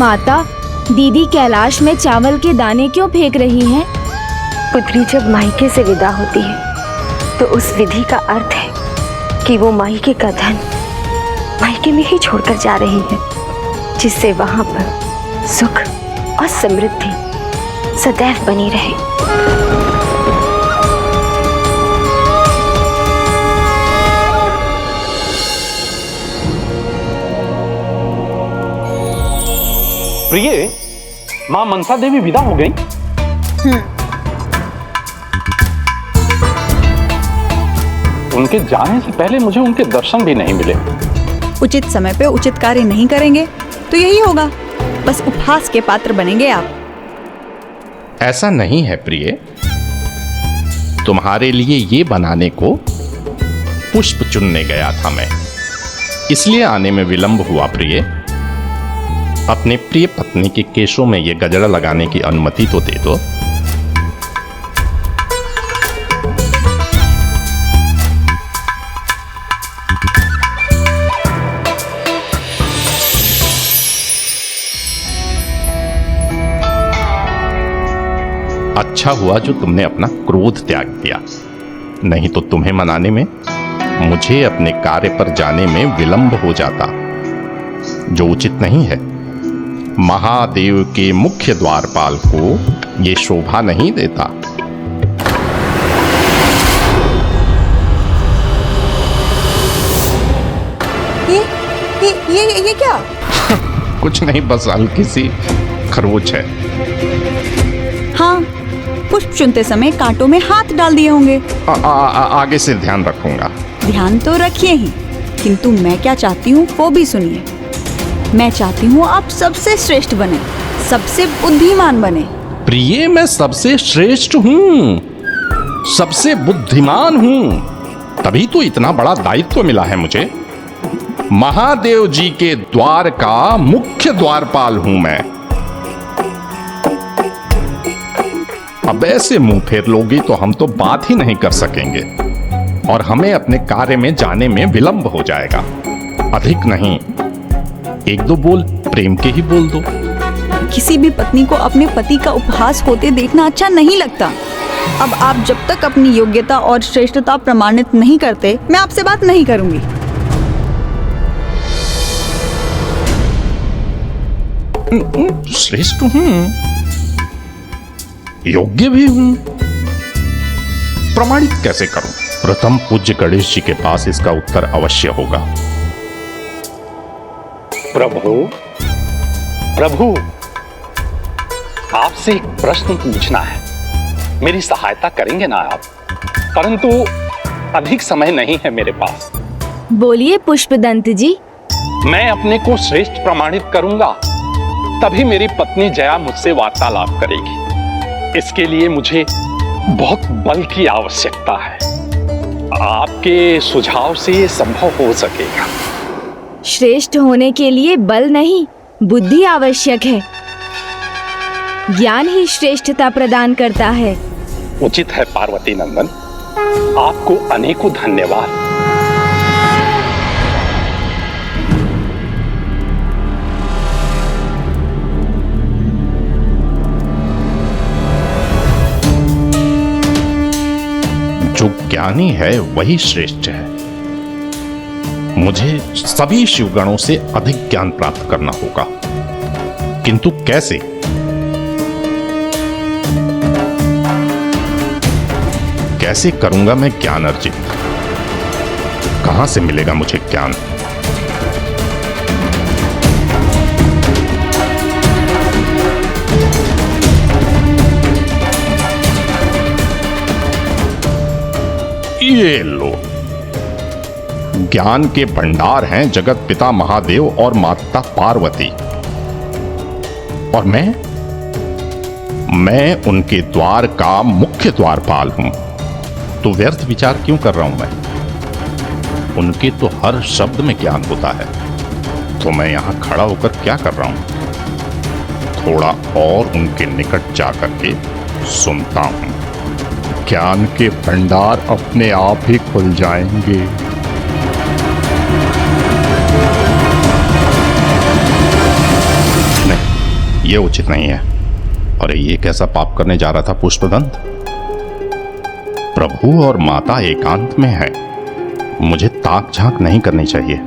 Speaker 6: माता, दीदी कैलाश में चावल के दाने क्यों फेंक रही हैं?
Speaker 14: पुत्री जब मायके से विदा होती है तो उस विधि का अर्थ है कि वो मायके का धन मायके में ही छोड़कर जा रही है, जिससे वहां पर सुख और समृद्धि सदैव बनी रहे।
Speaker 9: प्रिय, मां मनसा देवी विदा हो गई। उनके जाने से पहले मुझे उनके दर्शन भी नहीं मिले।
Speaker 10: उचित समय पे उचित कार्य नहीं करेंगे तो यही होगा, बस उपहास के पात्र बनेंगे आप।
Speaker 21: ऐसा नहीं है प्रिय, तुम्हारे लिए ये बनाने को पुष्प चुनने गया था मैं, इसलिए आने में विलंब हुआ। प्रिय, अपने प्रिय पत्नी के केशों में ये गजरा लगाने की अनुमति तो दे दो। अच्छा हुआ जो तुमने अपना क्रोध त्याग दिया, नहीं तो तुम्हें मनाने में मुझे अपने कार्य पर जाने में विलंब हो जाता, जो उचित नहीं है। महादेव के मुख्य द्वारपाल को यह शोभा नहीं देता।
Speaker 10: ये क्या?
Speaker 21: कुछ नहीं, बस हल्की सी खरोच है।
Speaker 10: हाँ, पुष्प चुनते समय कांटों में हाथ डाल दिए होंगे।
Speaker 21: आगे से ध्यान रखूंगा।
Speaker 10: ध्यान तो रखिए ही, किंतु मैं क्या चाहती हूँ वो भी सुनिए। मैं चाहती हूँ आप सबसे श्रेष्ठ बने, सबसे बुद्धिमान बने।
Speaker 21: प्रिय, मैं सबसे श्रेष्ठ हूँ, सबसे बुद्धिमान हूँ, तभी तो इतना बड़ा दायित्व मिला है मुझे। महादेव जी के द्वार का मुख्य द्वारपाल हूं मैं। अब ऐसे मुंह फेर लोगी तो हम तो बात ही नहीं कर सकेंगे और हमें अपने कार्य में जाने में विलंब हो जाएगा। अधिक नहीं, एक दो बोल प्रेम के ही बोल दो।
Speaker 10: किसी भी पत्नी को अपने पति का उपहास होते देखना अच्छा नहीं लगता। अब आप जब तक अपनी योग्यता और श्रेष्ठता प्रमाणित नहीं करते, मैं आपसे बात नहीं करूंगी।
Speaker 21: श्रेष्ठ हूं, योग्य भी हूं, प्रमाणित कैसे करूं? प्रथम पूज्य गणेश जी के पास इसका उत्तर अवश्य होगा।
Speaker 9: प्रभु, प्रभु, आपसे एक प्रश्न पूछना है, मेरी सहायता करेंगे ना आप? परंतु अधिक समय नहीं है मेरे पास।
Speaker 6: बोलिए पुष्पदंत जी।
Speaker 9: मैं अपने को श्रेष्ठ प्रमाणित करूंगा, तभी मेरी पत्नी जया मुझसे वार्तालाप करेगी। इसके लिए मुझे बहुत बल की आवश्यकता है। आपके सुझाव से ये संभव हो सकेगा।
Speaker 6: श्रेष्ठ होने के लिए बल नहीं, बुद्धि आवश्यक है। ज्ञान ही श्रेष्ठता प्रदान करता है।
Speaker 9: उचित है पार्वती नंदन, आपको अनेकों धन्यवाद।
Speaker 21: जो ज्ञानी है वही श्रेष्ठ है। मुझे सभी शिवगणों से अधिक ज्ञान प्राप्त करना होगा, किंतु कैसे? कैसे करूंगा मैं ज्ञान अर्जित? कहां से मिलेगा मुझे ज्ञान? ये लो, ज्ञान के भंडार हैं जगत पिता महादेव और माता पार्वती, और मैं उनके द्वार का मुख्य द्वारपाल हूं। तो व्यर्थ विचार क्यों कर रहा हूं मैं? उनके तो हर शब्द में ज्ञान होता है, तो मैं यहां खड़ा होकर क्या कर रहा हूं? थोड़ा और उनके निकट जाकर के सुनता हूं। ज्ञान के भंडार अपने आप ही खुल जाएंगे। नहीं, ये उचित नहीं है। और ये कैसा पाप करने जा रहा था पुष्पदंत? प्रभु और माता एकांत में है, मुझे ताक झांक नहीं करनी चाहिए।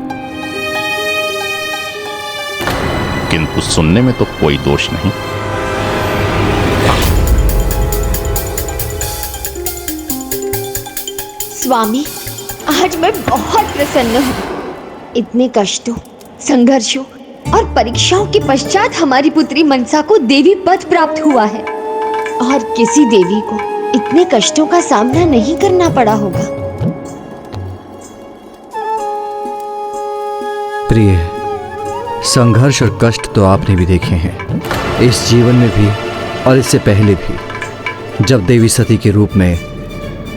Speaker 21: किंतु सुनने में तो कोई दोष नहीं।
Speaker 14: स्वामी, आज मैं बहुत प्रसन्न हूँ। इतने कष्टों, संघर्षों और परीक्षाओं के पश्चात हमारी पुत्री मनसा को देवी पद प्राप्त हुआ है और किसी देवी को इतने कष्टों का सामना नहीं करना पड़ा होगा।
Speaker 12: प्रिय, संघर्ष और कष्ट तो आपने भी देखे हैं, इस जीवन में भी और इससे पहले भी, जब देवी सती के रूप में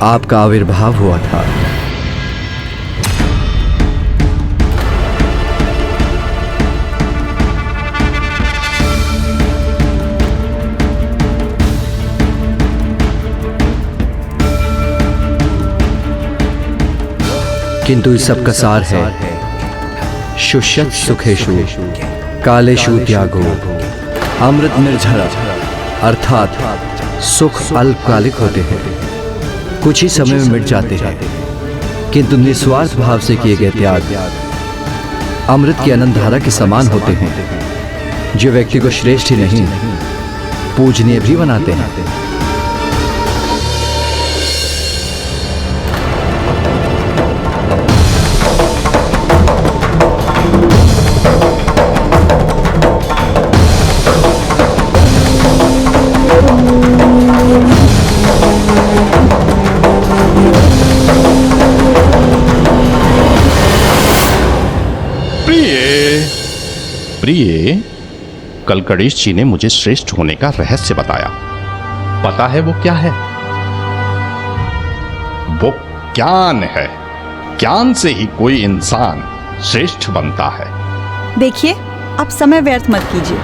Speaker 12: आपका आविर्भाव हुआ था। किंतु इस सब का सार है शुष्यत सुखेषु कालेषु त्यागो अमृत निर्झरा, अर्थात सुख अल्पकालिक होते हैं, कुछ ही समय में मिट जाते हैं, किंतु निस्वार्थ भाव से किए गए त्याग अमृत की अनंत धारा के समान होते हैं, जो व्यक्ति को श्रेष्ठ ही नहीं पूजनीय भी बनाते हैं।
Speaker 21: प्रिय, कल गणेश जी ने मुझे श्रेष्ठ होने का रहस्य बताया। पता है वो क्या है? वो ज्ञान है। ज्ञान से ही कोई इंसान श्रेष्ठ बनता है।
Speaker 10: देखिए, आप समय व्यर्थ मत कीजिए।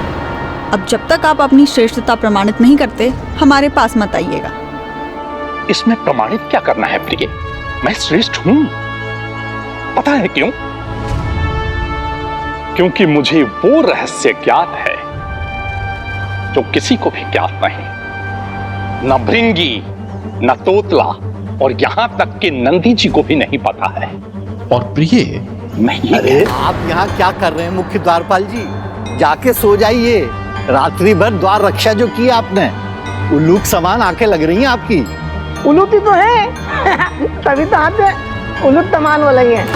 Speaker 10: अब जब तक आप अपनी श्रेष्ठता प्रमाणित नहीं करते, हमारे पास मत आइएगा।
Speaker 9: इसमें प्रमाणित क्या करना है प्रिय? मैं श्रेष्ठ हूं। पता है क्यों? क्योंकि मुझे वो रहस्य ज्ञात है जो किसी को भी ज्ञात नहीं। न भृंगी, न तोतला और यहां तक कि नंदी जी को भी नहीं पता है। और प्रिय, मैं ये
Speaker 16: अरे आप यहाँ क्या कर रहे हैं मुख्य द्वारपाल जी? जाके सो जाइए। रात्रि भर द्वार रक्षा जो की आपने, उल्लूक समान आंखें लग रही हैं आपकी।
Speaker 15: उल्लूक ही तो है तभी तो हाथ में उल्लूक तमान वाले हैं।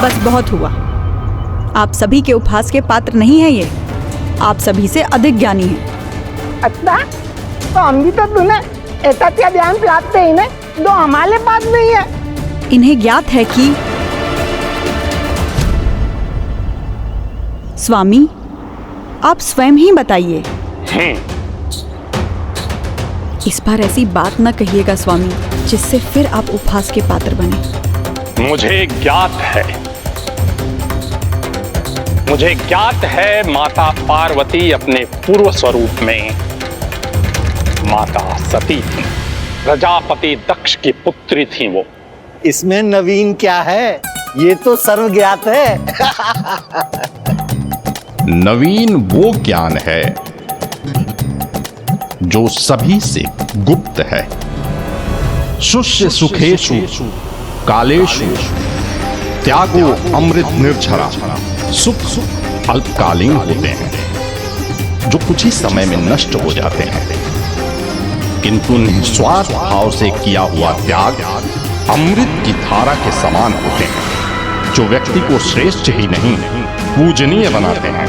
Speaker 10: बस बहुत हुआ। आप सभी के उपहास के पात्र नहीं है ये। आप सभी से अधिक ज्ञानी हैं।
Speaker 15: अच्छा, तो हम भी तो तूने ऐसा क्या ध्यान प्राप्त है इन्हें जो हमारे पास नहीं है।
Speaker 10: इन्हें ज्ञात है कि स्वामी, आप स्वयं ही बताइए। इस बार ऐसी बात न कहिएगा स्वामी, जिससे फिर आप उपहास के पात्र बने।
Speaker 9: मुझे ज्ञात है माता पार्वती अपने पूर्व स्वरूप में माता सती थी। प्रजापति दक्ष की पुत्री थी वो।
Speaker 16: इसमें नवीन क्या है? ये तो सर्वज्ञात है।
Speaker 21: नवीन वो ज्ञान है जो सभी से गुप्त है। शुष्य सुखेषु कालेषु त्यागो अमृत निर्झरा। सुख अल्पकालीन होते हैं, जो कुछ ही समय में नष्ट हो जाते हैं, किंतु निस्वार्थ भाव से किया हुआ त्याग अमृत की धारा के समान होते हैं, जो व्यक्ति को श्रेष्ठ ही नहीं पूजनीय बनाते हैं।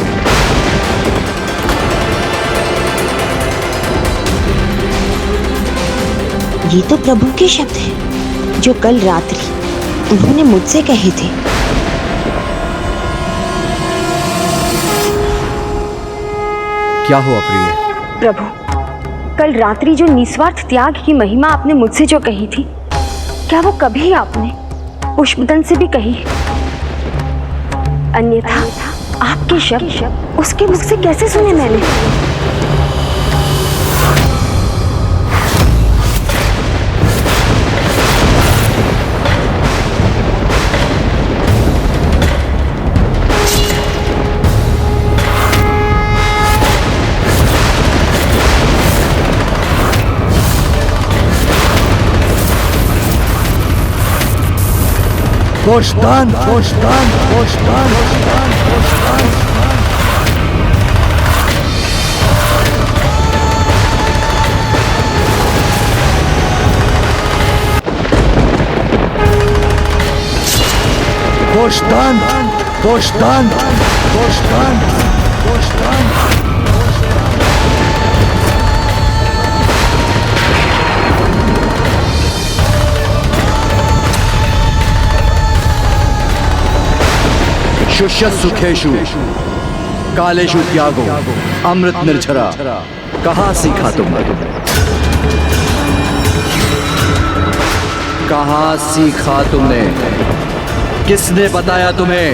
Speaker 14: ये तो प्रभु के शब्द हैं, जो कल रात्रि उन्होंने मुझसे कहे थे।
Speaker 12: क्या हुआ प्रिय?
Speaker 14: प्रभु, कल रात्रि जो निस्वार्थ त्याग की महिमा आपने मुझसे जो कही थी, क्या वो कभी आपने पुष्पदंत से भी कही? अन्यथा आपके शब्द उसके मुख से कैसे सुने मैंने?
Speaker 12: गोश्तदान, गोश्तदान, गोश्तदान, गोश्तदान, गोश्तदान। गोश्तदान, गोश्तदान, गोश्तदान, गोश्तदान। शुष्यत्सु खेषु कालेषु त्यागो अमृत निर्झरा। कहाँ सीखा तुमने? कहाँ सीखा तुमने? किसने बताया तुम्हें?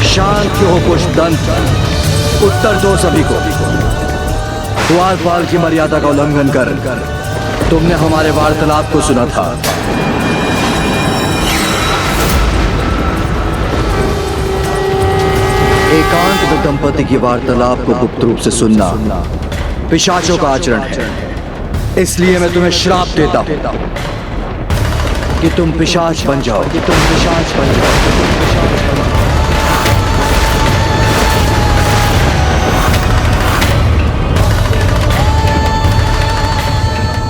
Speaker 12: शांत क्यों हो पुष्पदंत? उत्तर दो सभी को। द्वारपाल की मर्यादा का उल्लंघन कर तुमने हमारे वार्तालाप को सुना था। एकांत में दंपति की वार्तालाप को गुप्त रूप से सुनना पिशाचों का आचरण है। इसलिए मैं तुम्हें श्राप देता हूं कि तुम पिशाच बन जाओ, कि तुम पिशाच बन जाओ, कि तुम पिशाच बन जाओ।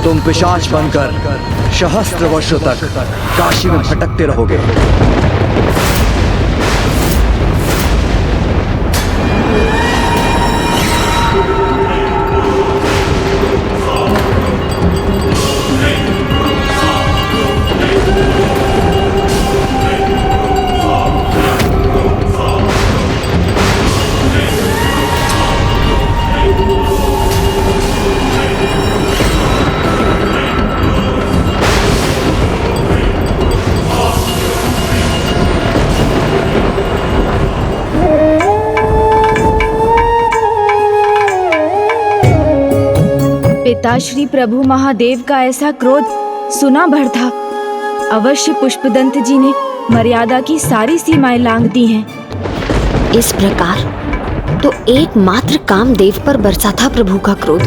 Speaker 12: तुम पिशाच बनकर सहस्त्र वर्षों तक काशी में भटकते रहोगे।
Speaker 6: पिताश्री प्रभु महादेव का ऐसा क्रोध सुना भर था। अवश्य पुष्पदंत जी ने मर्यादा की सारी सीमाएं लांघ दी हैं।
Speaker 14: इस प्रकार तो एकमात्र कामदेव पर बरसा था प्रभु का क्रोध।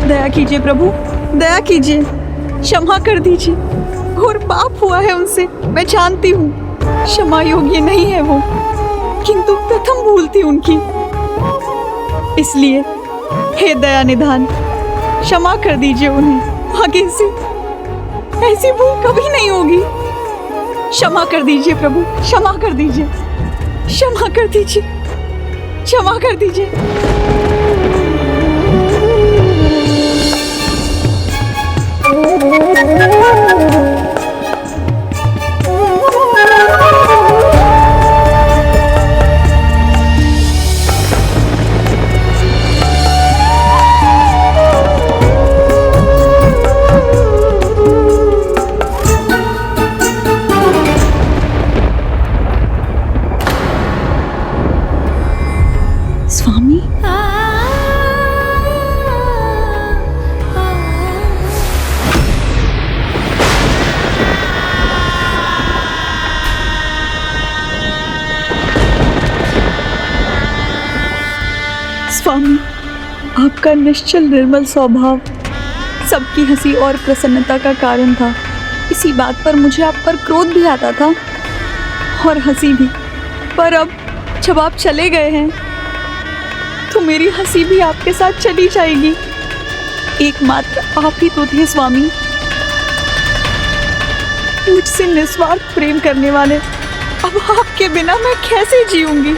Speaker 10: दया कीजिए प्रभु, दया कीजिए, क्षमा कर दीजिए। घोर पाप हुआ है उनसे, मैं जानती हूँ। क्षमा योग्य नहीं है वो, किंतु प्रथम भूल थी उनकी। इसलिए हे दया निधान, क्षमा कर दीजिए उन्हें। आगे से ऐसी भूल कभी नहीं होगी। क्षमा कर दीजिए प्रभु, क्षमा कर दीजिए, क्षमा कर दीजिए, क्षमा कर दीजिए। स्वामी, स्वामी, आपका निश्चल निर्मल स्वभाव सबकी हंसी और प्रसन्नता का कारण था। इसी बात पर मुझे आप पर क्रोध भी आता था और हंसी भी। पर अब जब आप चले गए हैं तो मेरी हंसी भी आपके साथ चली जाएगी। एकमात्र आप ही तो थे स्वामी, मुझसे निस्वार्थ प्रेम करने वाले। अब आपके बिना मैं कैसे जीऊंगी?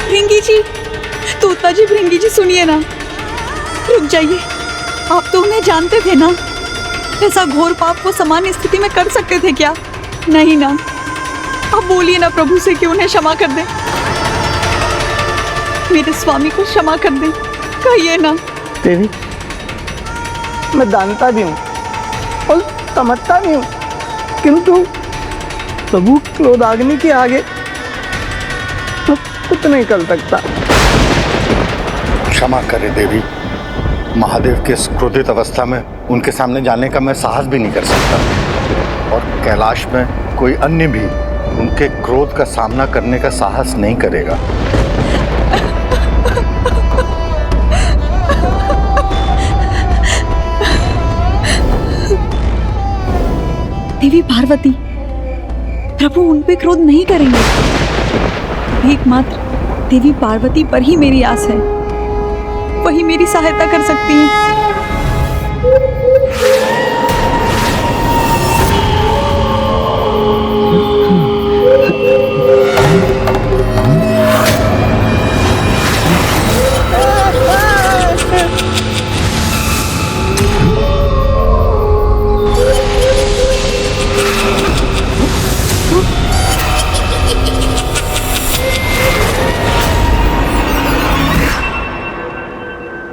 Speaker 10: भृंगी जी, तोता जी, भृंगी जी सुनिए ना, रुक जाइए। आप तो उन्हें जानते थे ना, ऐसा घोर पाप को सामान्य स्थिति में कर सकते थे क्या? नहीं ना। अब बोलिए ना प्रभु से कि उन्हें क्षमा कर दे, मेरे स्वामी को क्षमा कर दे, कहिए ना।
Speaker 15: देवी, मैं जानता भी हूँ और समझता भी हूँ, किंतु प्रभु क्रोधाग्नि के आगे मैं कुछ नहीं कर सकता।
Speaker 16: क्षमा करे देवी, महादेव के इस क्रोधित अवस्था में उनके सामने जाने का मैं साहस भी नहीं कर सकता, और कैलाश में कोई अन्य भी उनके क्रोध का सामना करने का साहस नहीं करेगा।
Speaker 10: देवी पार्वती, प्रभु उन पे क्रोध नहीं करेंगे। एकमात्र देवी पार्वती पर ही मेरी आस है, वही मेरी सहायता कर सकती हैं।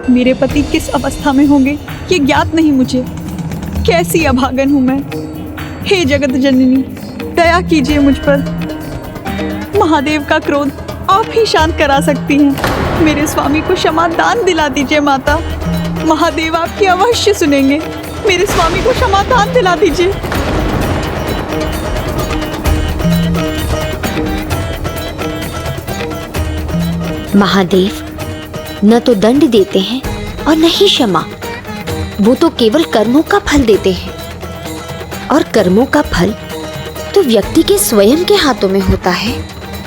Speaker 10: मेरे पति किस अवस्था में होंगे ये ज्ञात नहीं मुझे। कैसी अभागन हूं मैं। हे जगत जननी, दया कीजिए मुझ पर। महादेव का क्रोध आप ही शांत करा सकती हैं। मेरे स्वामी को क्षमा दान दिला दीजिए माता। महादेव आपकी अवश्य सुनेंगे। मेरे स्वामी को क्षमा दान दिला दीजिए।
Speaker 14: महादेव न तो दंड देते हैं और न ही क्षमा, वो तो केवल कर्मों का फल देते हैं, और कर्मों का फल तो व्यक्ति के स्वयं के हाथों में होता है।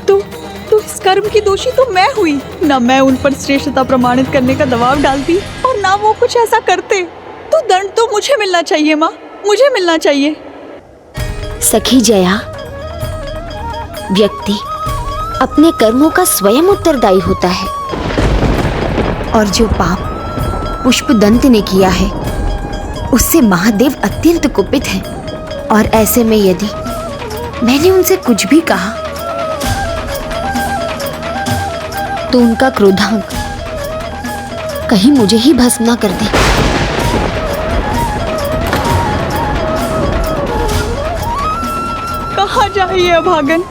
Speaker 10: तो इस कर्म की दोषी तो मैं हुई। न मैं उन पर श्रेष्ठता प्रमाणित करने का दबाव डालती और ना वो कुछ ऐसा करते। तो दंड तो मुझे मिलना चाहिए माँ, मुझे मिलना चाहिए।
Speaker 14: सखी जया, व्यक्ति अपने कर्मों का स्वयं उत्तरदायी होता है, और जो पाप पुष्पदंत ने किया है उससे महादेव अत्यंत कुपित हैं, और ऐसे में यदि मैंने उनसे कुछ भी कहा तो उनका क्रोधांक कहीं मुझे ही भस्म न कर दे।
Speaker 10: कहाँ जाए ये अभागन,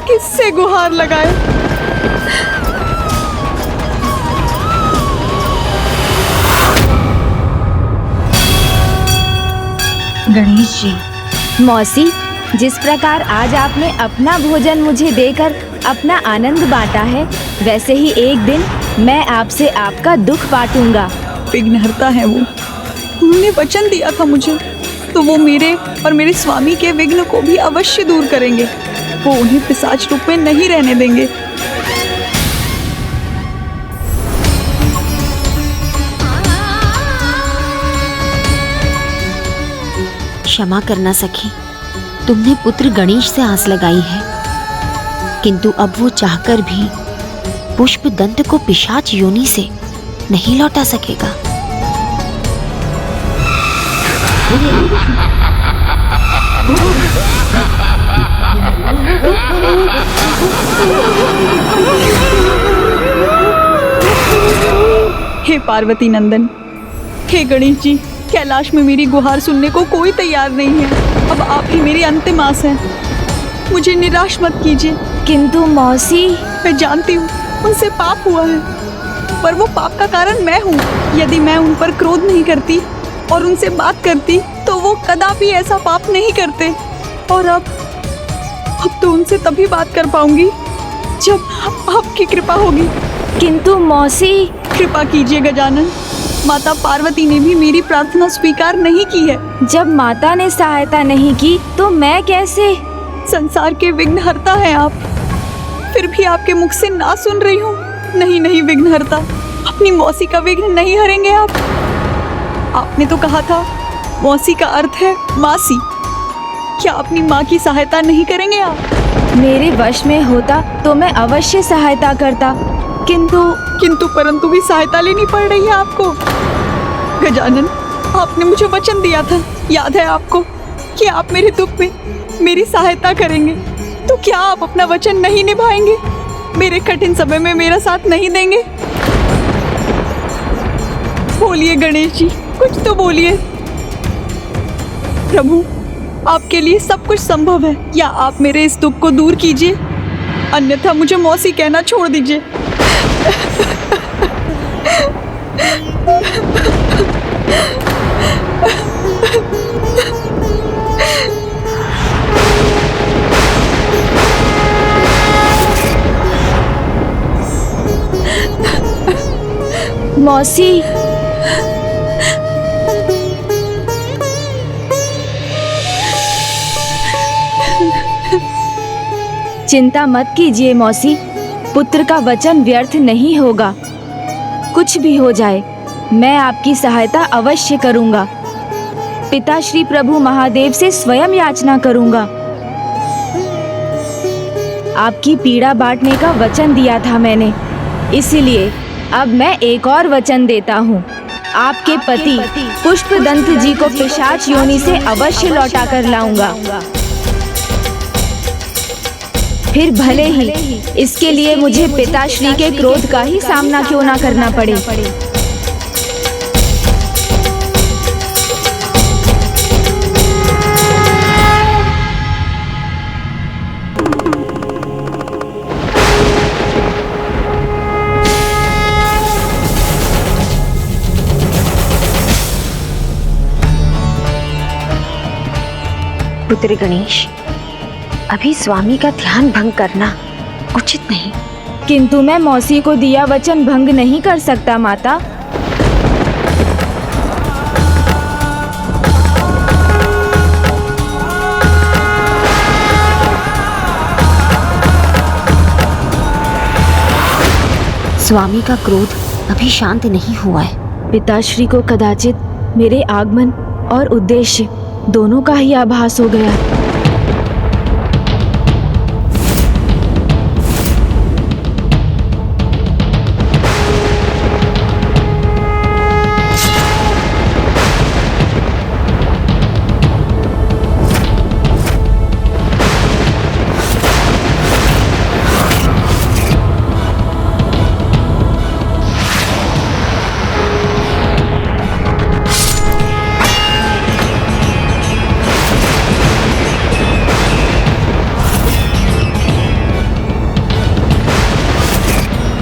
Speaker 10: किससे गुहार लगाए।
Speaker 6: गणेश जी। मौसी, जिस प्रकार आज आपने अपना भोजन मुझे देकर अपना आनंद बांटा है, वैसे ही एक दिन मैं आपसे आपका दुख बांटूंगा।
Speaker 10: विघ्नहर्ता है वो, उन्होंने वचन दिया था मुझे, तो वो मेरे और मेरे स्वामी के विघ्न को भी अवश्य दूर करेंगे। वो उन्हें पिशाच रूप में नहीं रहने देंगे।
Speaker 14: क्षमा करना सखी, तुमने पुत्र गणेश से आस लगाई है, किंतु अब वो चाहकर भी पुष्पदंत को पिशाच योनि से नहीं लौटा सकेगा।
Speaker 10: हे पार्वती नंदन, हे गणेश जी, कैलाश में मेरी गुहार सुनने को कोई तैयार नहीं है। अब आप ही मेरी अंतिम आस हैं। मुझे निराश मत कीजिए।
Speaker 6: किंतु मौसी,
Speaker 10: मैं जानती हूँ उनसे पाप हुआ है, पर वो पाप का कारण मैं हूँ। यदि मैं उन पर क्रोध नहीं करती और उनसे बात करती तो वो कदापि ऐसा पाप नहीं करते। और अब तो उनसे तभी बात कर पाऊंगी जब आपकी कृपा होगी।
Speaker 6: किंतु मौसी,
Speaker 10: कृपा कीजिए गजानन। माता पार्वती ने भी मेरी प्रार्थना स्वीकार नहीं की है।
Speaker 6: जब माता ने सहायता नहीं की तो मैं कैसे?
Speaker 10: संसार के विघ्नहर्ता हैं आप, फिर भी आपके मुख से ना सुन रही हूँ। नहीं नहीं विघ्नहर्ता, अपनी मौसी का विघ्न नहीं हरेंगे आप। आपने तो कहा था मौसी का अर्थ है मासी। क्या अपनी माँ की सहायता नहीं करेंगे आप?
Speaker 6: मेरे वश में होता तो मैं अवश्य सहायता करता,
Speaker 10: किंतु परंतु भी सहायता लेनी पड़ रही है आपको। गजानन, आपने मुझे वचन दिया था, याद है आपको, कि आप मेरे दुख में मेरी सहायता करेंगे। तो क्या आप अपना वचन नहीं निभाएंगे? मेरे कठिन समय में मेरा साथ नहीं देंगे? बोलिए गणेश जी, कुछ तो बोलिए। प्रभु, आपके लिए सब कुछ संभव है। या आप मेरे इस दुख को दूर कीजिए, अन्यथा मुझे मौसी कहना छोड़ दीजिए।
Speaker 6: मौसी, चिंता मत कीजिए मौसी, पुत्र का वचन व्यर्थ नहीं होगा। कुछ भी हो जाए, मैं आपकी सहायता अवश्य करूंगा। पिता श्री प्रभु महादेव से स्वयं याचना करूंगा। आपकी पीड़ा बांटने का वचन दिया था मैंने, इसलिए अब मैं एक और वचन देता हूँ। आपके पति पुष्पदंत जी को पिशाच योनि से अवश्य लौटा कर लाऊंगा। फिर भले ही इसके लिए मुझे पिताश्री के क्रोध का ही सामना क्यों ना करना पड़े।
Speaker 14: पुत्र गणेश, अभी स्वामी का ध्यान भंग करना उचित नहीं।
Speaker 6: किंतु मैं मौसी को दिया वचन भंग नहीं कर सकता माता।
Speaker 14: स्वामी का क्रोध अभी शांत नहीं हुआ है।
Speaker 6: पिताश्री को कदाचित मेरे आगमन और उद्देश्य दोनों का ही आभास हो गया।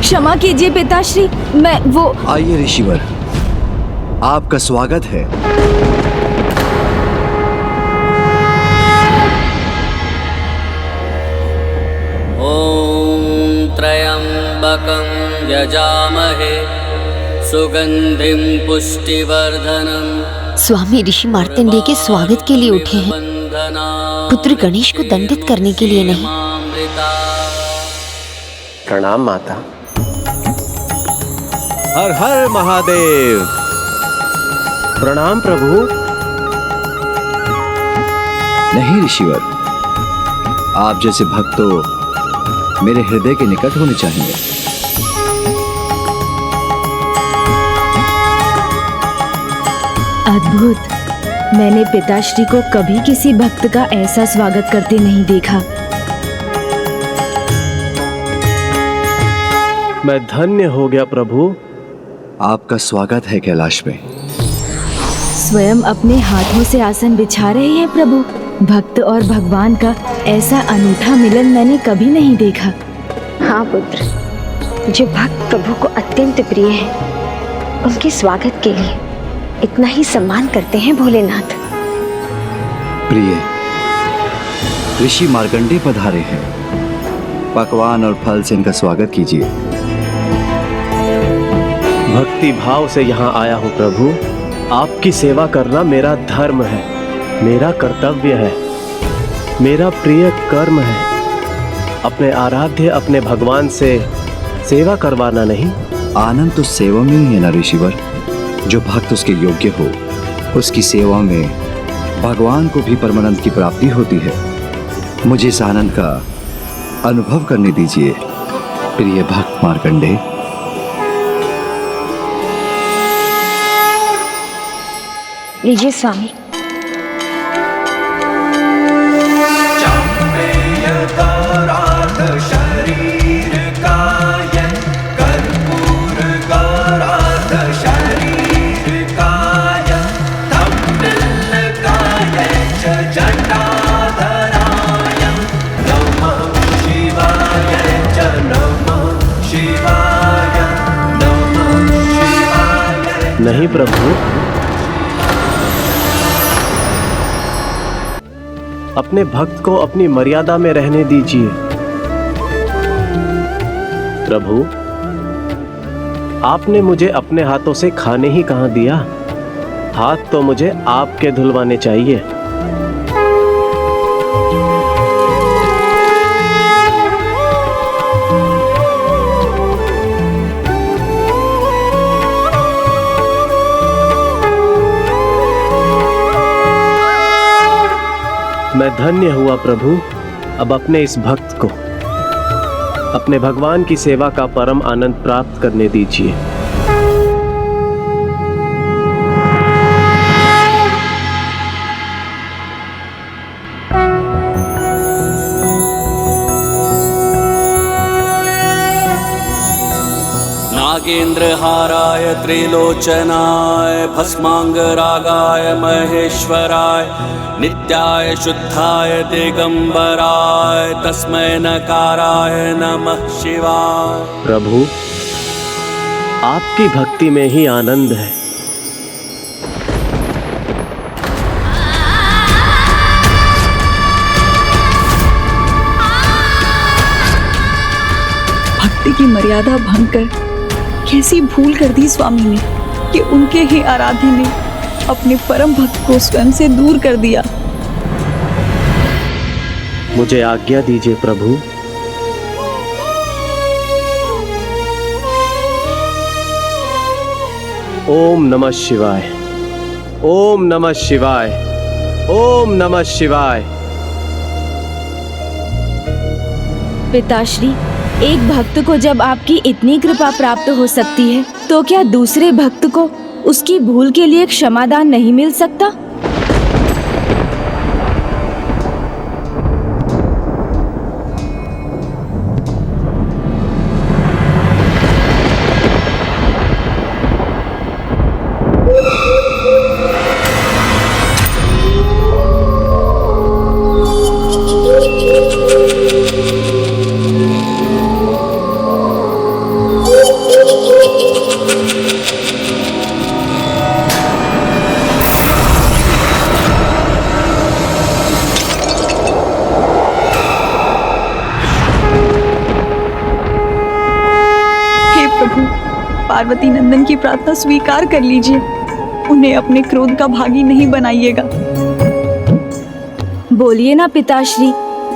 Speaker 6: क्षमा कीजिए पिताश्री, मैं वो।
Speaker 12: आइए ऋषिवर, आपका स्वागत है।
Speaker 18: ॐ त्र्यम्बकं यजामहे सुगंधिं पुष्टिवर्धनम्।
Speaker 14: स्वामी ऋषि मार्तंडेय के स्वागत के लिए उठे हैं, पुत्र गणेश को दंडित करने के लिए नहीं।
Speaker 8: प्रणाम माता।
Speaker 22: हर हर महादेव।
Speaker 8: प्रणाम प्रभु।
Speaker 12: नहीं ऋषिवर, आप जैसे भक्त तो मेरे हृदय के निकट होने चाहिए।
Speaker 6: अद्भुत, मैंने पिताश्री को कभी किसी भक्त का ऐसा स्वागत करते नहीं देखा।
Speaker 8: मैं धन्य हो गया प्रभु।
Speaker 12: आपका स्वागत है कैलाश में।
Speaker 6: स्वयं अपने हाथों से आसन बिछा रहे हैं प्रभु। भक्त और भगवान का ऐसा अनूठा मिलन मैंने कभी नहीं देखा।
Speaker 14: हाँ पुत्र, जो भक्त प्रभु को अत्यंत प्रिय है, उनके स्वागत के लिए इतना ही सम्मान करते हैं भोलेनाथ।
Speaker 12: प्रिय, ऋषि मार्कंडेय पधारे हैं। पकवान और फल से इनका स्वागत कीजिए।
Speaker 8: भक्ति भाव से यहाँ आया हूँ प्रभु। आपकी सेवा करना मेरा धर्म है, मेरा कर्तव्य है, मेरा प्रिय कर्म है। अपने आराध्य अपने भगवान से सेवा करवाना नहीं।
Speaker 12: आनंद तो सेवा में ही है ना ऋषिवर। जो भक्त उसके योग्य हो, उसकी सेवा में भगवान को भी परमानंद की प्राप्ति होती है। मुझे इस आनंद का अनुभव करने दीजिए प्रिय भक्त मार्कंडेय।
Speaker 14: लीजिए स्वामी।
Speaker 19: शरीर काय कर्पूर गौराध शरीर काय तम्बिल काय च जटाधराय नमः शिवाय च नमः शिवाय नमः शिवाय।
Speaker 8: नहीं प्रभु। अपने भक्त को अपनी मर्यादा में रहने दीजिए। प्रभु, आपने मुझे अपने हाथों से खाने ही कहाँ दिया, हाथ तो मुझे आपके धुलवाने चाहिए। मैं धन्य हुआ प्रभु। अब अपने इस भक्त को अपने भगवान की सेवा का परम आनंद प्राप्त करने दीजिए।
Speaker 18: नागेन्द्रहाराय त्रिलोचनाय भस्मांगरागाय महेश्वराय नित्याय शुद्धाय दिगंबराय तस्मै नकाराय नमः शिवाय।
Speaker 8: प्रभु, आपकी भक्ति में ही आनंद है।
Speaker 10: भक्ति की मर्यादा भंग कर कैसी भूल कर दी स्वामी ने कि उनके ही आराध्य ने अपने परम भक्त को स्वयं से दूर कर दिया।
Speaker 8: मुझे आज्ञा दीजिए प्रभु। ओम नमः शिवाय, ओम नमः शिवाय, ओम नमः शिवाय।
Speaker 6: पिताश्री, एक भक्त को जब आपकी इतनी कृपा प्राप्त हो सकती है, तो क्या दूसरे भक्त को उसकी भूल के लिए क्षमादान नहीं मिल सकता?
Speaker 10: पार्वती नंदन की प्रार्थना स्वीकार कर लीजिए। उन्हें अपने क्रोध का भागी नहीं बनाइएगा।
Speaker 6: बोलिए ना पिताश्री,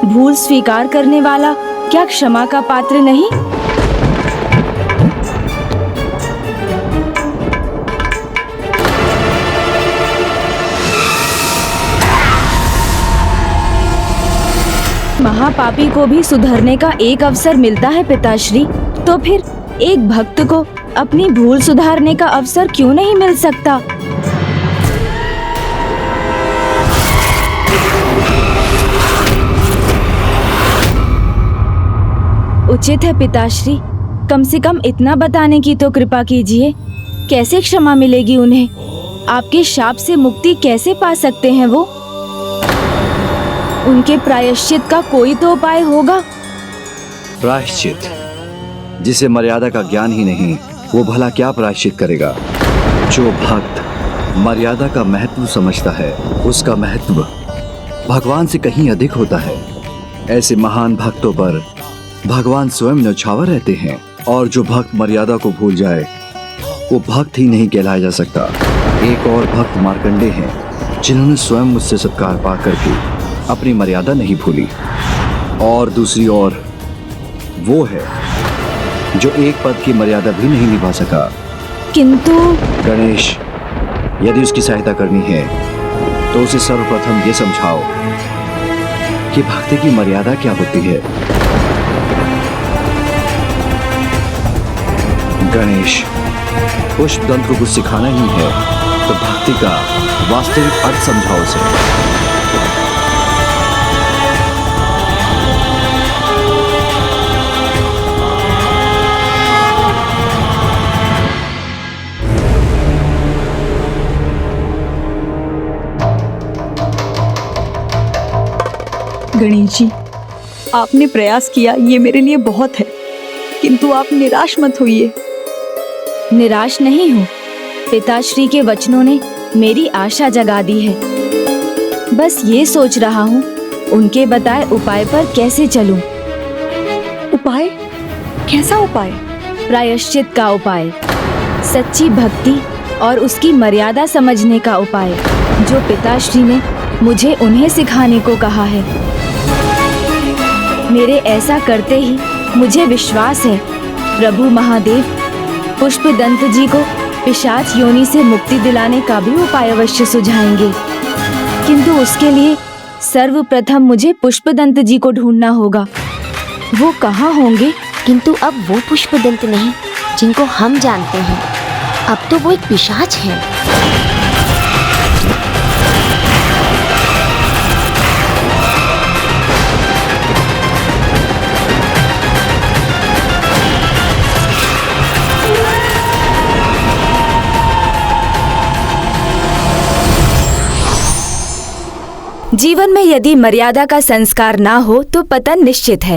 Speaker 6: भूल स्वीकार करने वाला क्या क्षमा का पात्र नहीं? महापापी को भी सुधरने का एक अवसर मिलता है पिताश्री, तो फिर एक भक्त को अपनी भूल सुधारने का अवसर क्यों नहीं मिल सकता? उचित है पिताश्री, कम से कम इतना बताने की तो कृपा कीजिए। कैसे क्षमा मिलेगी उन्हें? आपके शाप से मुक्ति कैसे पा सकते हैं वो? उनके प्रायश्चित का कोई तो उपाय होगा।
Speaker 12: प्रायश्चित? जिसे मर्यादा का ज्ञान ही नहीं, वो भला क्या प्रायश्चित करेगा? जो भक्त मर्यादा का महत्व समझता है, उसका महत्व भगवान से कहीं अधिक होता है। ऐसे महान भक्तों पर भगवान स्वयं न्यौछावर रहते हैं, और जो भक्त मर्यादा को भूल जाए वो भक्त ही नहीं कहलाया जा सकता। एक और भक्त मार्कंडे हैं, जिन्होंने स्वयं मुझसे सत्कार पा करके अपनी मर्यादा नहीं भूली, और दूसरी ओर वो है जो एक पद की मर्यादा भी नहीं निभा सका।
Speaker 6: किंतु
Speaker 12: गणेश, यदि उसकी सहायता करनी है तो उसे सर्वप्रथम ये समझाओ कि भक्ति की मर्यादा क्या होती है। गणेश, पुष्पदंत को कुछ सिखाना ही है तो भक्ति का वास्तविक अर्थ समझाओ उसे।
Speaker 10: गणेश जी, आपने प्रयास किया, ये मेरे लिए बहुत है, किंतु आप निराश मत होइए।
Speaker 6: निराश नहीं हूँ, पिताश्री के वचनों ने मेरी आशा जगा दी है। बस ये सोच रहा हूँ उनके बताए उपाय पर कैसे चलूं।
Speaker 5: उपाय? कैसा उपाय?
Speaker 6: प्रायश्चित का उपाय, सच्ची भक्ति और उसकी मर्यादा समझने का उपाय, जो पिताश्री ने मुझे उन्हें सिखाने को कहा है। मेरे ऐसा करते ही मुझे विश्वास है प्रभु महादेव पुष्पदंत जी को पिशाच योनि से मुक्ति दिलाने का भी उपाय अवश्य सुझाएंगे। किंतु उसके लिए सर्वप्रथम मुझे पुष्पदंत जी को ढूंढना होगा। वो कहाँ होंगे?
Speaker 14: किंतु अब वो पुष्पदंत नहीं जिनको हम जानते हैं, अब तो वो एक पिशाच है।
Speaker 6: जीवन में यदि मर्यादा का संस्कार ना हो तो पतन निश्चित है।